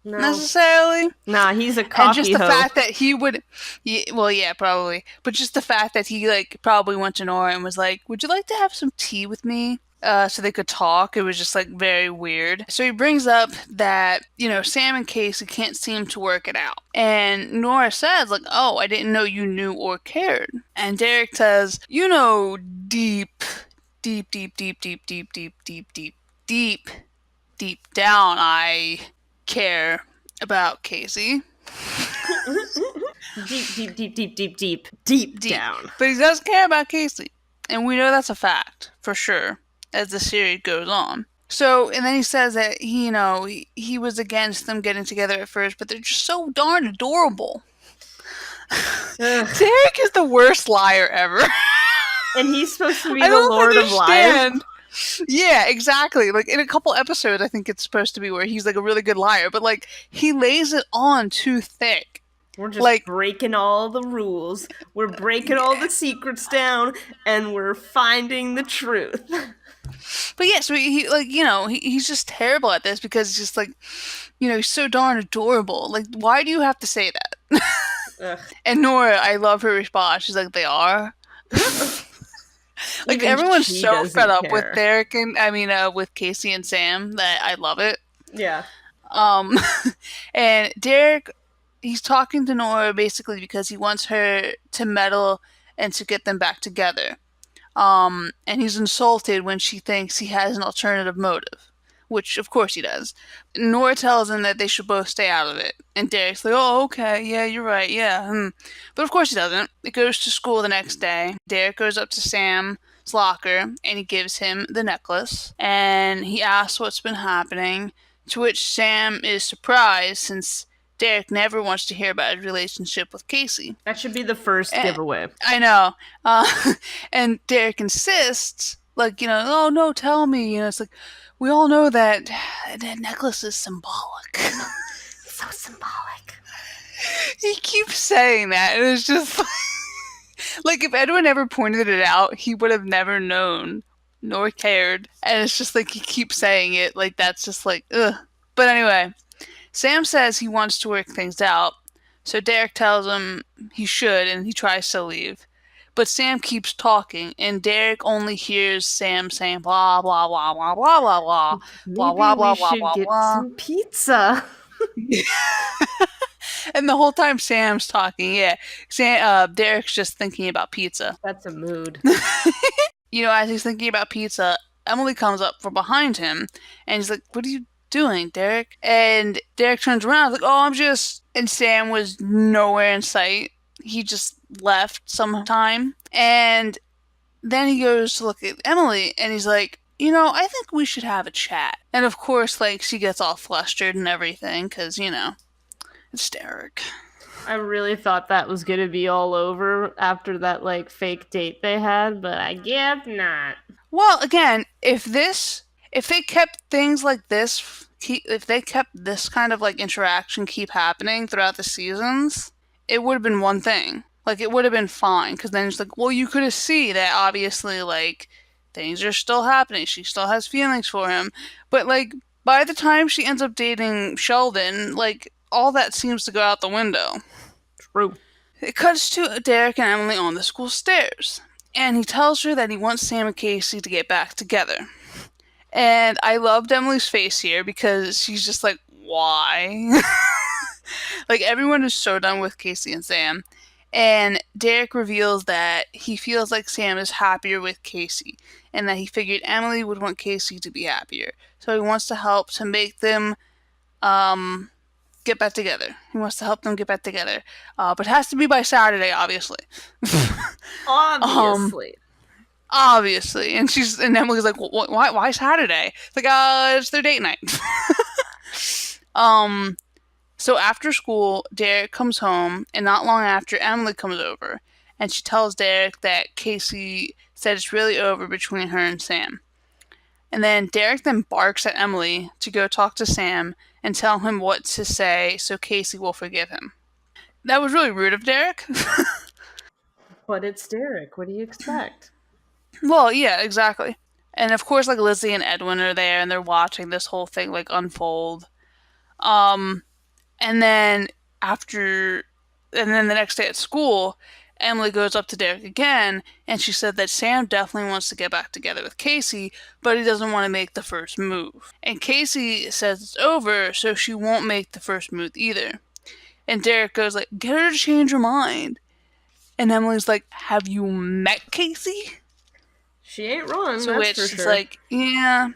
No. necessarily. Nah, he's a And just coffee the hoe. fact that he would, yeah, well, yeah, probably, but just the fact that he like probably went to Nora and was like, "Would you like to have some tea with me?" So they could talk. It was just like very weird. So he brings up that Sam and Casey can't seem to work it out, and Nora says like, "Oh, I didn't know you knew or cared." And Derek says, deep, deep, deep, deep, deep, deep, deep, deep, deep, deep, deep down, I care about Casey. Deep, deep, deep, deep, deep, deep, deep Deep. down. But he does care about Casey. And we know that's a fact, for sure, as the series goes on. So, and then he says that he was against them getting together at first, but they're just so darn adorable. Derek is the worst liar ever. And he's supposed to be I the don't Lord of Lies. understand. Yeah, exactly. Like in a couple episodes, I think it's supposed to be where he's like a really good liar, but like he lays it on too thick. We're just Like, breaking all the rules. We're breaking all the secrets down, and we're finding the truth. but yeah, so he's just terrible at this because he's just like, he's so darn adorable. Like, why do you have to say that? Ugh. And Nora, I love her response. She's like, they are. Like Even everyone's she so fed doesn't up with care. Derek and with Casey and Sam that I love it. Yeah. Um, and Derek, he's talking to Nora basically because he wants her to meddle and to get them back together. And he's insulted when she thinks he has an alternative motive, which of course he does. Nora tells him that they should both stay out of it, and Derek's like, "Oh, okay, yeah, you're right, yeah." But of course he doesn't. It goes to school the next day. Derek goes up to Sam's locker and he gives him the necklace, and he asks what's been happening. To which Sam is surprised since Derek never wants to hear about his relationship with Casey. That should be the first And, giveaway. I know. And Derek insists, like, oh no, tell me. It's like, we all know that necklace is symbolic. So symbolic. He keeps saying that, and it's just like if Edwin ever pointed it out, he would have never known nor cared. And it's just like he keeps saying it, like that's just like, ugh. But anyway, Sam says he wants to work things out, so Derek tells him he should, and he tries to leave. But Sam keeps talking, and Derek only hears Sam saying blah blah blah blah blah blah blah blah Maybe blah we blah blah should blah get blah. some pizza. And the whole time Sam's talking, yeah, Derek's just thinking about pizza. That's a mood. As he's thinking about pizza, Emily comes up from behind him, and he's like, "What are you doing, Derek?" And Derek turns around, like, "Oh, I'm just." And Sam was nowhere in sight. He just left sometime, and then he goes to look at Emily, and he's like, I think we should have a chat. And of course, like, she gets all flustered and everything, because, it's Derek. I really thought that was gonna be all over after that like fake date they had, but I guess not. Well, again, if they kept things like this, if they kept this kind of like interaction keep happening throughout the seasons, it would have been one thing. Like it would have been fine because then it's like, well, you could have see that obviously like things are still happening. She still has feelings for him, but like by the time she ends up dating Sheldon, like all that seems to go out the window. True. It cuts to Derek and Emily on the school stairs, and he tells her that he wants Sam and Casey to get back together. And I loved Emily's face here because she's just like, why? Like, everyone is so done with Casey and Sam. And Derek reveals that he feels like Sam is happier with Casey, and that he figured Emily would want Casey to be happier. So he wants to help to make them get back together. He wants to help them get back together. But it has to be by Saturday, obviously. Obviously. Obviously. And Emily's like, why Saturday? It's like, it's their date night. So after school, Derek comes home, and not long after, Emily comes over, and she tells Derek that Casey said it's really over between her and Sam. And then Derek then barks at Emily to go talk to Sam and tell him what to say so Casey will forgive him. That was really rude of Derek. But it's Derek. What do you expect? Well, yeah, exactly. And of course, like Lizzie and Edwin are there, and they're watching this whole thing like unfold. Um, and then after, and then the next day at school, Emily goes up to Derek again, and she said that Sam definitely wants to get back together with Casey, but he doesn't want to make the first move. And Casey says it's over, so she won't make the first move either. And Derek goes like, "Get her to change her mind." And Emily's like, "Have you met Casey?" She ain't wrong, So that's for which is sure. like, yeah.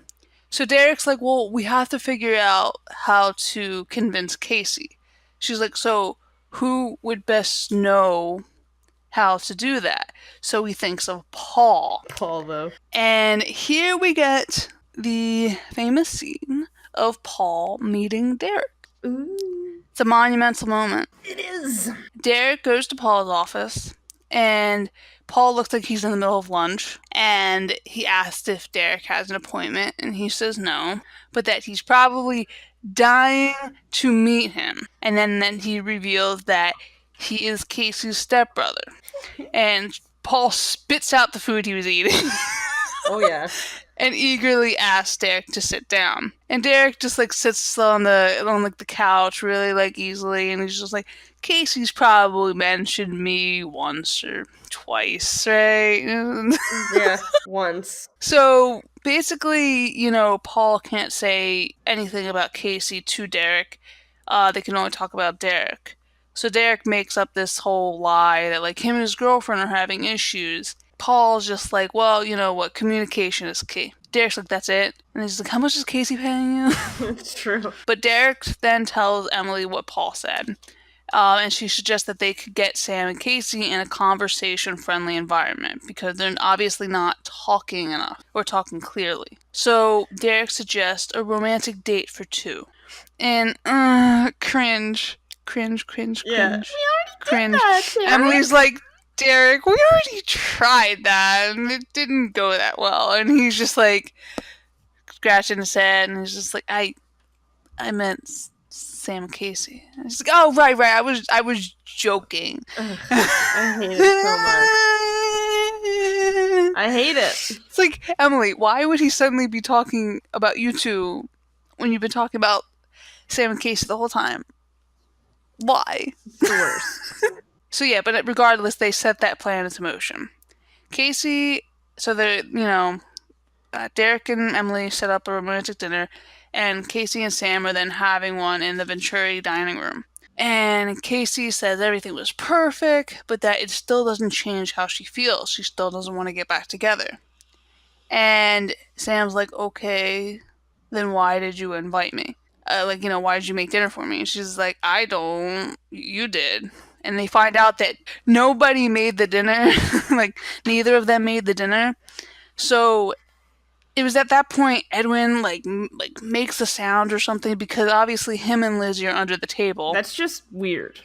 So Derek's like, "Well, we have to figure out how to convince Casey." She's like, "So who would best know how to do that?" So he thinks of Paul. Paul, though. And here we get the famous scene of Paul meeting Derek. Ooh. It's a monumental moment. It is. Derek goes to Paul's office, and Paul looks like he's in the middle of lunch, and he asks if Derek has an appointment, and he says no, but that he's probably dying to meet him. And then he reveals that he is Casey's stepbrother. And Paul spits out the food he was eating. Oh, yeah. And eagerly asks Derek to sit down. And Derek just like sits on like the couch really like easily, and he's just like, "Casey's probably mentioned me once or twice, right?" Yeah, once. So basically, Paul can't say anything about Casey to Derek. They can only talk about Derek. So Derek makes up this whole lie that like him and his girlfriend are having issues. Paul's just like, "Well, you know what, communication is key." Derek's like, "That's it?" And he's like, "How much is Casey paying you?" It's true. But Derek then tells Emily what Paul said. And she suggests that they could get Sam and Casey in a conversation-friendly environment because they're obviously not talking enough or talking clearly. So Derek suggests a romantic date for two. And cringe, cringe, cringe, Yeah. cringe, We already cringe. did that, Derek. Emily's like, "Derek, we already tried that and it didn't go that well." And he's just like scratching his head, and he's just like, I meant Sam and Casey. And he's like, "Oh, right. I was joking." Ugh, I hate it so much. I hate it. It's like, Emily, why would he suddenly be talking about you two when you've been talking about Sam and Casey the whole time? Why? It's the worst. So yeah, but regardless, they set that plan into motion. Casey, so they're, Derek and Emily set up a romantic dinner, and Casey and Sam are then having one in the Venturi dining room. And Casey says everything was perfect, but that it still doesn't change how she feels. She still doesn't want to get back together. And Sam's like, "Okay, then why did you invite me? Why did you make dinner for me?" And she's like, "I don't. You did." And they find out that nobody made the dinner. Like, neither of them made the dinner. So it was at that point Edwin like makes a sound or something, because obviously him and Lizzie are under the table. That's just weird.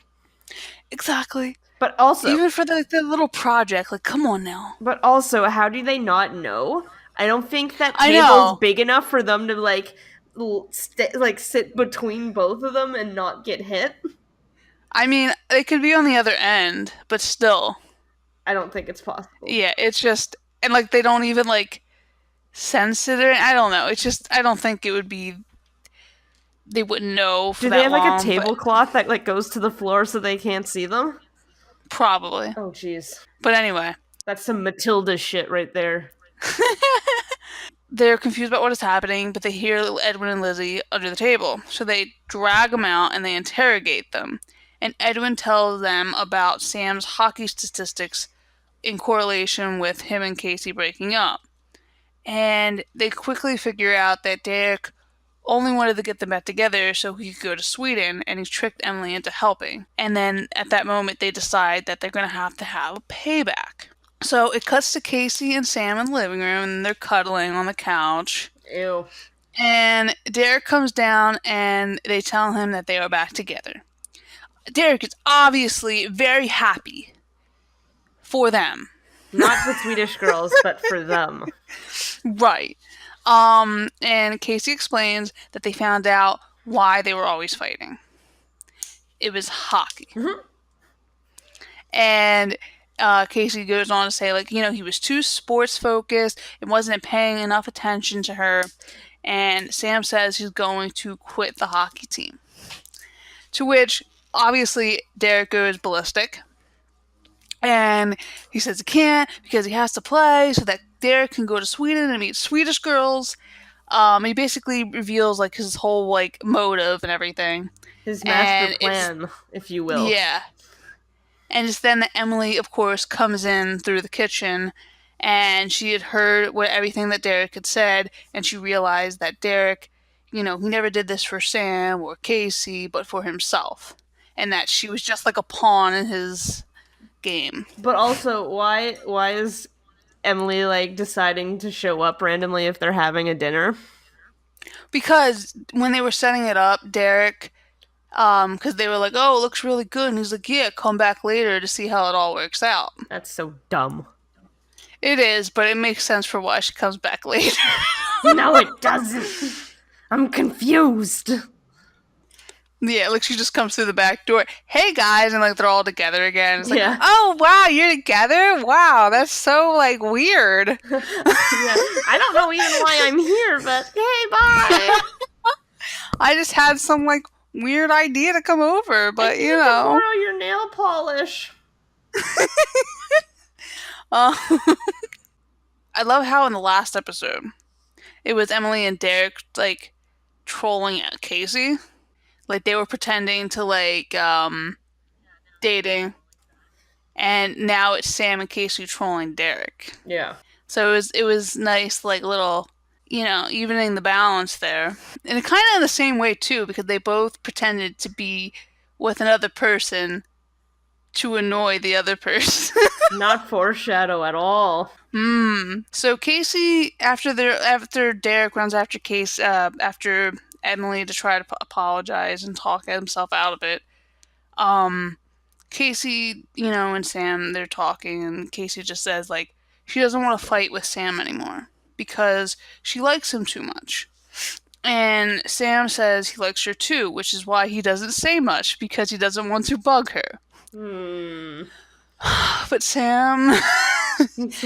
Exactly. But also, Even for the little project, like, come on now. but also, how do they not know? I don't think that I table's know. big enough for them to sit between both of them and not get hit. I mean, they could be on the other end, but still. I don't think it's possible. Yeah, it's just, and like they don't even like sense it, or I don't know. It's just, I don't think it would be. They wouldn't know for Do that they have like long, a tablecloth that like goes to the floor so they can't see them? Probably. Oh, jeez. But anyway. That's some Matilda shit right there. They're confused about what is happening, but they hear Edwin and Lizzie under the table. So they drag them out and they interrogate them. And Edwin tells them about Sam's hockey statistics in correlation with him and Casey breaking up. And they quickly figure out that Derek only wanted to get them back together so he could go to Sweden, and he tricked Emily into helping. And then at that moment, they decide that they're going to have a payback. So it cuts to Casey and Sam in the living room, and they're cuddling on the couch. Ew. And Derek comes down, and they tell him that they are back together. Derek is obviously very happy for them. Not the Swedish girls, but for them. Right. And Casey explains that they found out why they were always fighting. It was hockey. Mm-hmm. And Casey goes on to say, like, he was too sports focused and wasn't paying enough attention to her. And Sam says he's going to quit the hockey team. To which, obviously, Derek goes ballistic. And he says he can't because he has to play so that Derek can go to Sweden and meet Swedish girls. He basically reveals like his whole like motive and everything. His master And it's plan, if you will. yeah. And it's then that Emily, of course, comes in through the kitchen and she had heard everything that Derek had said, and she realized that Derek, he never did this for Sam or Casey, but for himself. And that she was just like a pawn in his game. But also, why is Emily like deciding to show up randomly if they're having a dinner? Because when they were setting it up, Derek, because they were like, "Oh, it looks really good," and he's like, "Yeah, come back later to see how it all works out." That's so dumb. It is, but it makes sense for why she comes back later. No, it doesn't. I'm confused. Yeah, like she just comes through the back door. Hey guys, and like they're all together again. It's like, Yeah. oh wow, you're together. Wow, that's so like weird. Yeah. I don't know even why I'm here, but hey, bye. I just had some like weird idea to come over, but I can borrow your nail polish. I love how in the last episode, it was Emily and Derek like trolling at Casey. Like they were pretending to like dating, and now it's Sam and Casey trolling Derek. Yeah. So it was nice, like little, evening the balance there, and kind of in the same way too, because they both pretended to be with another person to annoy the other person. Not foreshadow at all. So Casey, after Derek runs after after Emily to try to apologize and talk himself out of it, Casey, and Sam, they're talking, and Casey just says like she doesn't want to fight with Sam anymore because she likes him too much. And Sam says he likes her too, which is why he doesn't say much because he doesn't want to bug her. But Sam,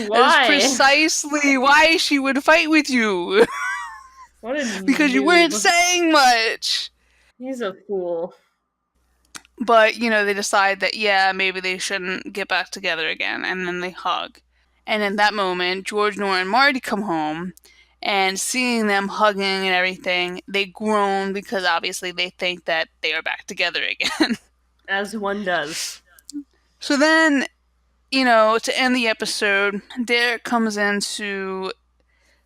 why? is precisely why she would fight with you. What a because you weren't saying much. He's a fool. But, they decide that, yeah, maybe they shouldn't get back together again, and then they hug. And in that moment, George, Nora, and Marty come home, and seeing them hugging and everything, they groan because obviously they think that they are back together again. As one does. So then, to end the episode, Derek comes into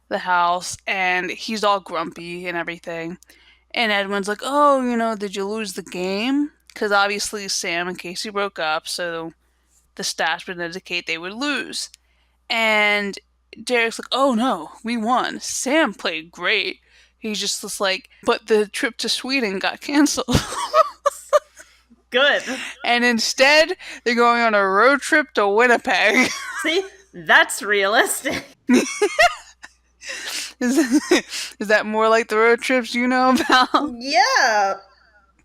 the house, and he's all grumpy and everything. And Edwin's like, oh, did you lose the game? Because obviously Sam and Casey broke up, so the stats would indicate they would lose. And Derek's like, oh no, we won. Sam played great. He's just like, but the trip to Sweden got canceled. Good. And instead, they're going on a road trip to Winnipeg. See, that's realistic. Is that more like the road trips you know about? Yeah.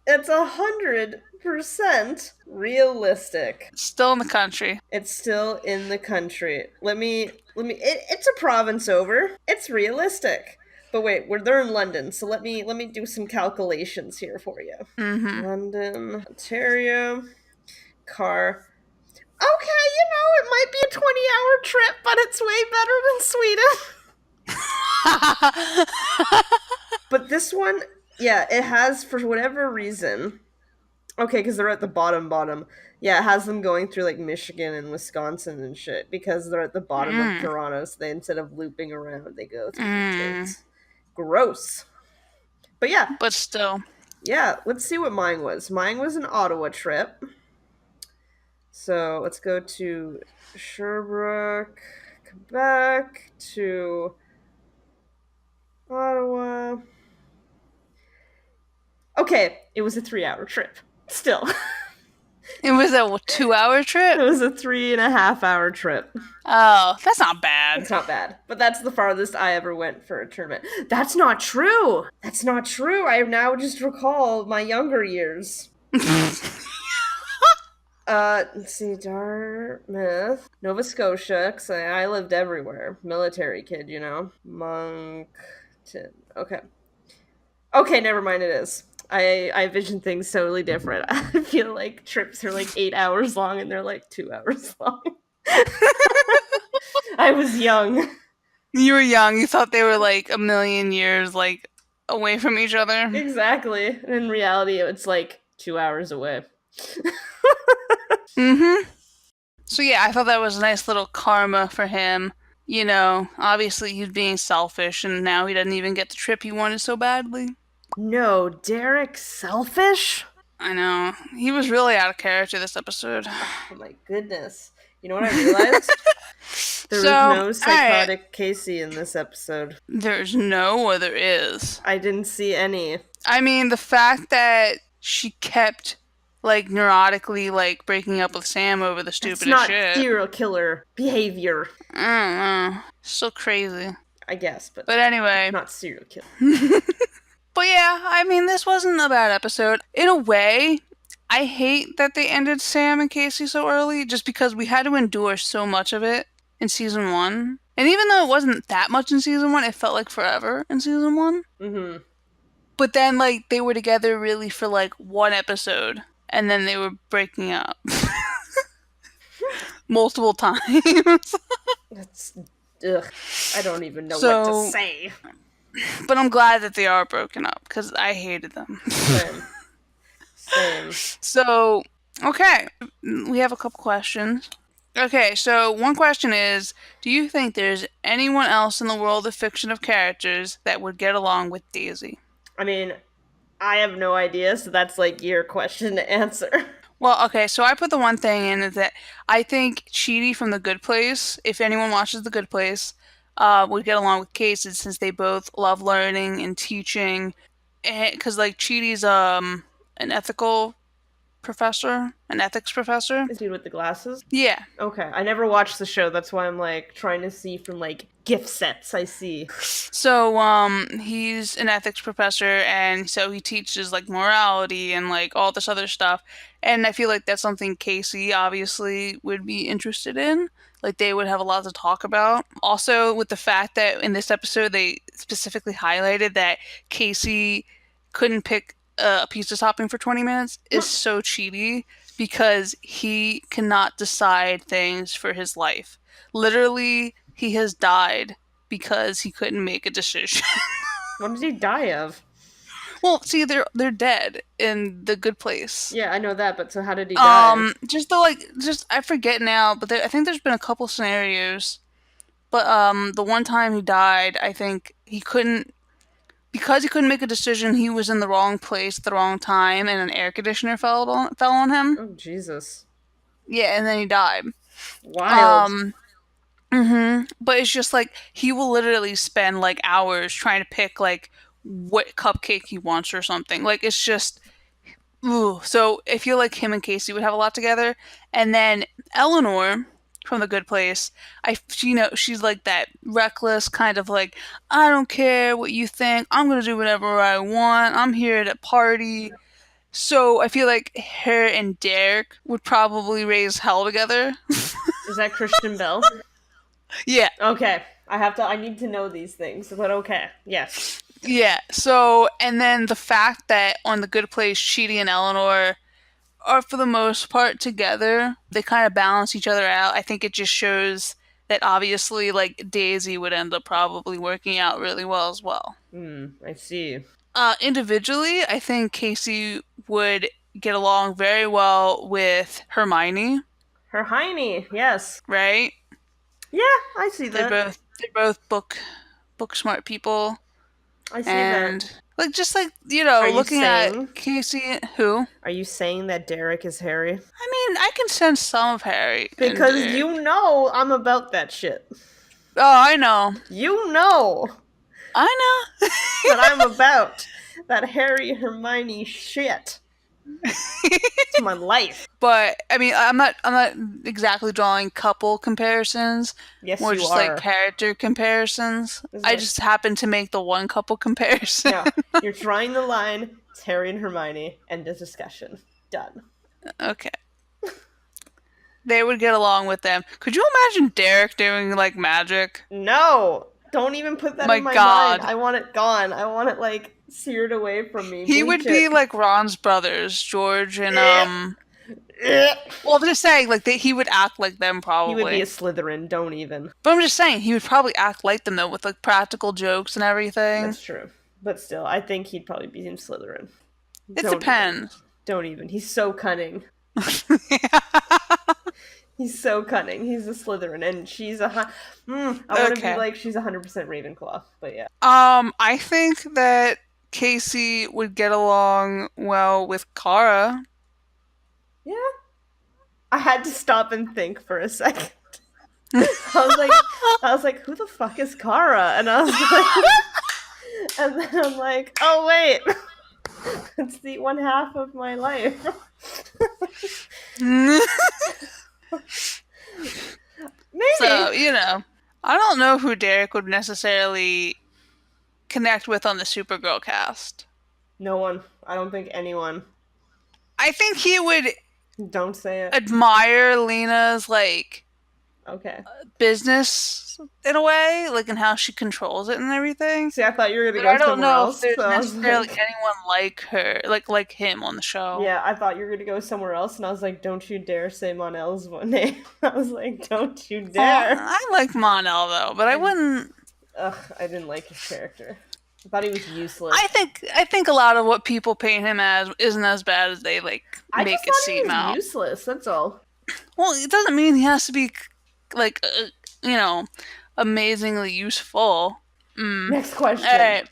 It's 100% realistic. Still in the country. It's still in the country. It's a province over. It's realistic. But wait, they're in London, so let me do some calculations here for you. Mm-hmm. London, Ontario, car. Okay, it might be a 20-hour trip, but it's way better than Sweden. But this one, yeah, it has, for whatever reason, okay, because they're at the bottom. Yeah, it has them going through, like, Michigan and Wisconsin and shit, because they're at the bottom of Toronto, so instead of looping around, they go through the states. Gross. But yeah. But still. Yeah, let's see what mine was. Mine was an Ottawa trip. So let's go to Sherbrooke, Quebec, to Ottawa. Okay, it was a 3-hour trip. Still. It was a 2-hour trip? It was a 3.5-hour trip. Oh, that's not bad. It's not bad. But that's the farthest I ever went for a tournament. That's not true! That's not true! I now just recall my younger years. Let's see, Dartmouth, Nova Scotia, because I lived everywhere. Military kid, you know. Moncton. Okay. Okay, never mind, it is. I vision things totally different. I feel like trips are like 8 hours long and they're like 2 hours long. I was young. You were young. You thought they were like a million years like away from each other. Exactly. And in reality, it's like 2 hours away. Mm-hmm. So yeah, I thought that was a nice little karma for him. You know, obviously he's being selfish and now he doesn't even get the trip he wanted so badly. No, Derek selfish? I know. He was really out of character this episode. Oh my goodness. You know what I realized? There was So, no alright. psychotic Casey in this episode. There's no or there is. I didn't see any. I mean, the fact that she kept, like, neurotically, like, breaking up with Sam over the That's stupidest not shit. serial killer behavior. I don't know. So crazy. I guess, but anyway. not serial killer. But yeah, I mean, this wasn't a bad episode. In a way, I hate that they ended Sam and Casey so early, just because we had to endure so much of it in season 1. And even though it wasn't that much in season 1, it felt like forever in season 1. Mm-hmm. But then, like, they were together really for, like, one episode, and then they were breaking up. Multiple times. That's... Ugh. I don't even know what to say. But I'm glad that they are broken up, because I hated them. Same. So, okay. We have a couple questions. Okay, so one question is, do you think there's anyone else in the world of fiction of characters that would get along with Daisy? I mean, I have no idea, so that's like your question to answer. Well, okay, so I put the one thing in is that I think Chidi from The Good Place, if anyone watches The Good Place, would get along with Casey since they both love learning and teaching. Because, like, Chidi's an ethical professor, an ethics professor. Is he with the glasses? Yeah. Okay, I never watched the show. That's why I'm like trying to see from like gift sets I see. So he's an ethics professor, and so he teaches like morality and like all this other stuff. And I feel like that's something Casey obviously would be interested in. Like they would have a lot to talk about. Also, with the fact that in this episode they specifically highlighted that Casey couldn't pick a pizza topping for 20 minutes is so cheaty because he cannot decide things for his life. Literally, he has died because he couldn't make a decision. What did he die of? Well, see, they're dead in The Good Place. Yeah, I know that, but so how did he die? Just I forget now, but I think there's been a couple scenarios. But the one time he died, I think because he couldn't make a decision, he was in the wrong place at the wrong time, and an air conditioner fell on him. Oh Jesus! Yeah, and then he died. Wild. But it's just like he will literally spend like hours trying to pick like what cupcake he wants or something. Like it's just ooh. So I feel like him and Casey would have a lot together. And then Eleanor from The Good Place, she's like that reckless kind of like, I don't care what you think. I'm gonna do whatever I want. I'm here to party. So I feel like her and Derek would probably raise hell together. Is that Christian Bell? Yeah. Okay. I need to know these things, but okay. Yes. Yeah. So, and then the fact that on The Good Place, Chidi and Eleanor are for the most part together, they kind of balance each other out. I think it just shows that obviously, like, Daisy would end up probably working out really well as well. I see. Individually, I think Casey would get along very well with Hermione. Hermione, yes. Right? Yeah, I see that. They're both book smart people. I see that. Like just like, looking saying, at Casey who? Are you saying that Derek is Harry? I mean, I can sense some of Harry. Because you know I'm about that shit. Oh, I know. You know. I know. That I'm about that Harry Hermione shit. It's my life. But I mean, I'm not exactly drawing couple comparisons. Yes, more you just are. Like character comparisons. I just happen to make the one couple comparison. Yeah, you're drawing the line. It's Harry and Hermione. End of discussion. Done. Okay. They would get along with them. Could you imagine Derek doing like magic? No, don't even put that My in my mind. God. I want it gone. I want it like seared away from me. He Bleach would be it. like Ron's brothers, George and Eh, eh. well, I'm just saying, like he would act like them He would be a probably. Slytherin. Don't even. But I'm just saying, he would probably act like them though, with like practical jokes and everything. That's true. But still, I think he'd probably be in Slytherin. It Don't even. depends. Don't even. He's so cunning. He's so cunning. He's a Slytherin, and she's a. I want to be Okay. like she's 100% Ravenclaw, but yeah. I think that Casey would get along well with Kara. Yeah. I had to stop and think for a second. I was like, who the fuck is Kara? And I was like, and then I'm like, oh wait, it's the one half of my life. Maybe. So, I don't know who Derek would necessarily connect with on the Supergirl cast. No one. I don't think anyone. I think he would Don't say it. admire Lena's, like, Okay. business in a way, like, in how she controls it and everything. See, I thought you were gonna But I go don't somewhere know else. if there's So I was necessarily like, anyone like her, like him on the show. yeah, I thought you were gonna go somewhere else, and I was like, don't you dare say Monel's name. I was like, don't you Oh, dare. I like Mon-El though, but I wouldn't. Ugh, I didn't like his character. I thought he was useless. I think a lot of what people paint him as isn't as bad as they like I make just it thought he seem was out. useless. That's all. Well, it doesn't mean he has to be like amazingly useful. Next All question. right,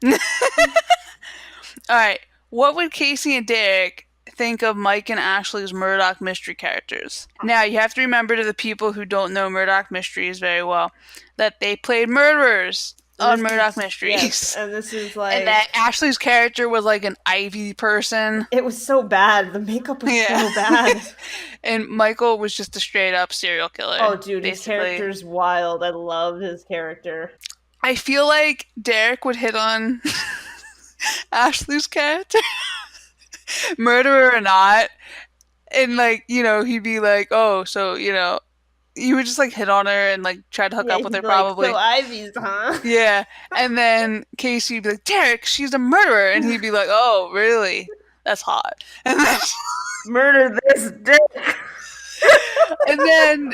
all right. What would Casey and Derek think of Mike and Ashley's Murdoch mystery characters? Now, you have to remember, to the people who don't know Murdoch Mysteries very well, that they played murderers on Murdoch Mysteries. Yes, and this is like. And that Ashley's character was like an Ivy person. It was so bad. The makeup was Yeah. so bad. And Michael was just a straight up serial killer. Oh, dude, his basically. character's wild. I love his character. I feel like Derek would hit on Ashley's character, murderer or not. And like, he'd be like, oh, so, you would just like hit on her and like try to hook up with her he'd be like, probably. so Ivy's, huh? Yeah. And then Casey would be like, Derek, she's a murderer. And he'd be like, oh, really? That's hot. And then, Murder this dick. and then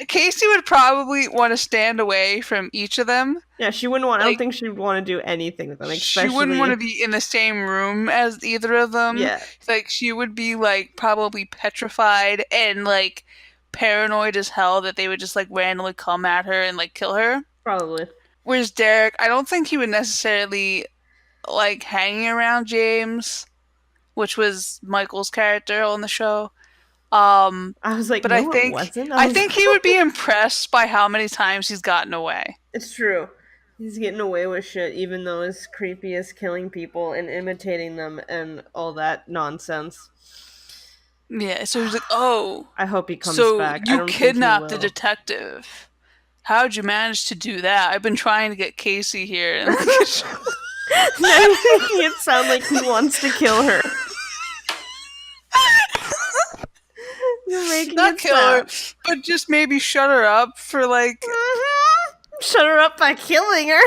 Casey would probably want to stand away from each of them. Yeah, she wouldn't want. I Like, don't think she'd want to do anything with them. Especially, she wouldn't want to be in the same room as either of them. Yeah. Like, she would be like probably petrified and like paranoid as hell that they would just like randomly come at her and like kill her. Probably. Whereas Derek, I don't think he would necessarily like hanging around James, which was Michael's character on the show. I was like, But no, I think it wasn't. I think he would be impressed by how many times he's gotten away. It's true. He's getting away with shit, even though it's creepy as killing people and imitating them and all that nonsense. Yeah, so he's like, oh, I hope he comes so back. I you don't think he kidnapped the will. detective. How'd you manage to do that? I've been trying to get Casey here. And Now you're making it sound like he wants to kill her. You're making not it kill her, sound. but just maybe shut her up for like. Shut her up by killing her.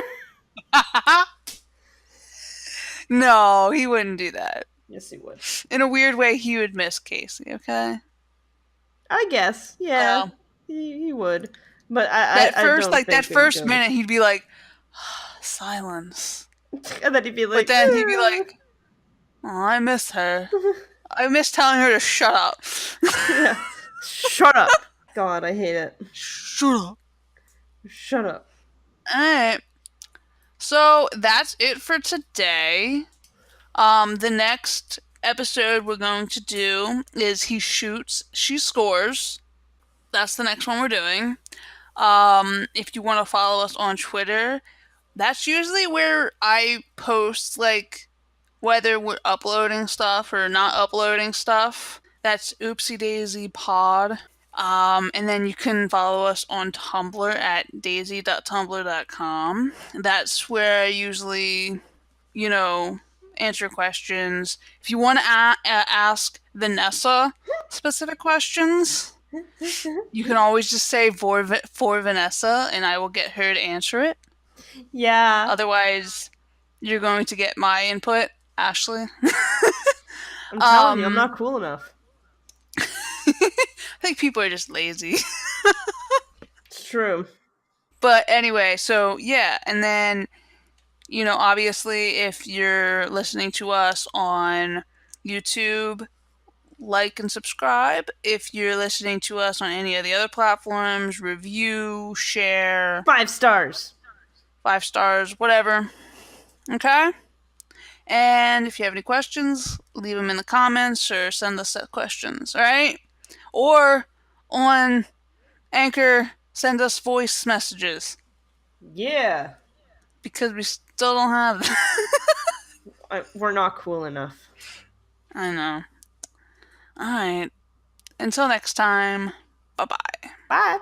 No, he wouldn't do that. Yes, he would. In a weird way, he would miss Casey. Okay. I guess. Yeah, Well, he would. But that I first, don't like think that he'd first go. minute, he'd be like, silence. And then he'd be like, But then he'd be like, oh, I miss her. I miss telling her to shut up. yeah. Shut up. God, I hate it. Shut up. Shut up. Alright. So that's it for today. The next episode we're going to do is he shoots, she scores. That's the next one we're doing. If you want to follow us on Twitter, that's usually where I post like whether we're uploading stuff or not uploading stuff. That's Oopsy Daisy Pod. And then you can follow us on Tumblr at daisy.tumblr.com. That's where I usually, answer questions. If you want to ask Vanessa specific questions, You can always just say for Vanessa, and I will get her to answer it. Yeah. Otherwise, you're going to get my input, Ashley. I'm telling you, I'm um, not cool enough. I think people are just lazy. It's true. But anyway, so yeah, and then obviously, if you're listening to us on YouTube, like and subscribe. If you're listening to us on any of the other platforms, review, share, 5 stars. 5 stars, whatever. Okay? And if you have any questions, leave them in the comments or send us questions, all right? Or on Anchor, send us voice messages Yeah. because we still don't have them. We're not cool enough. I know. All right. Until next time, bye bye. Bye.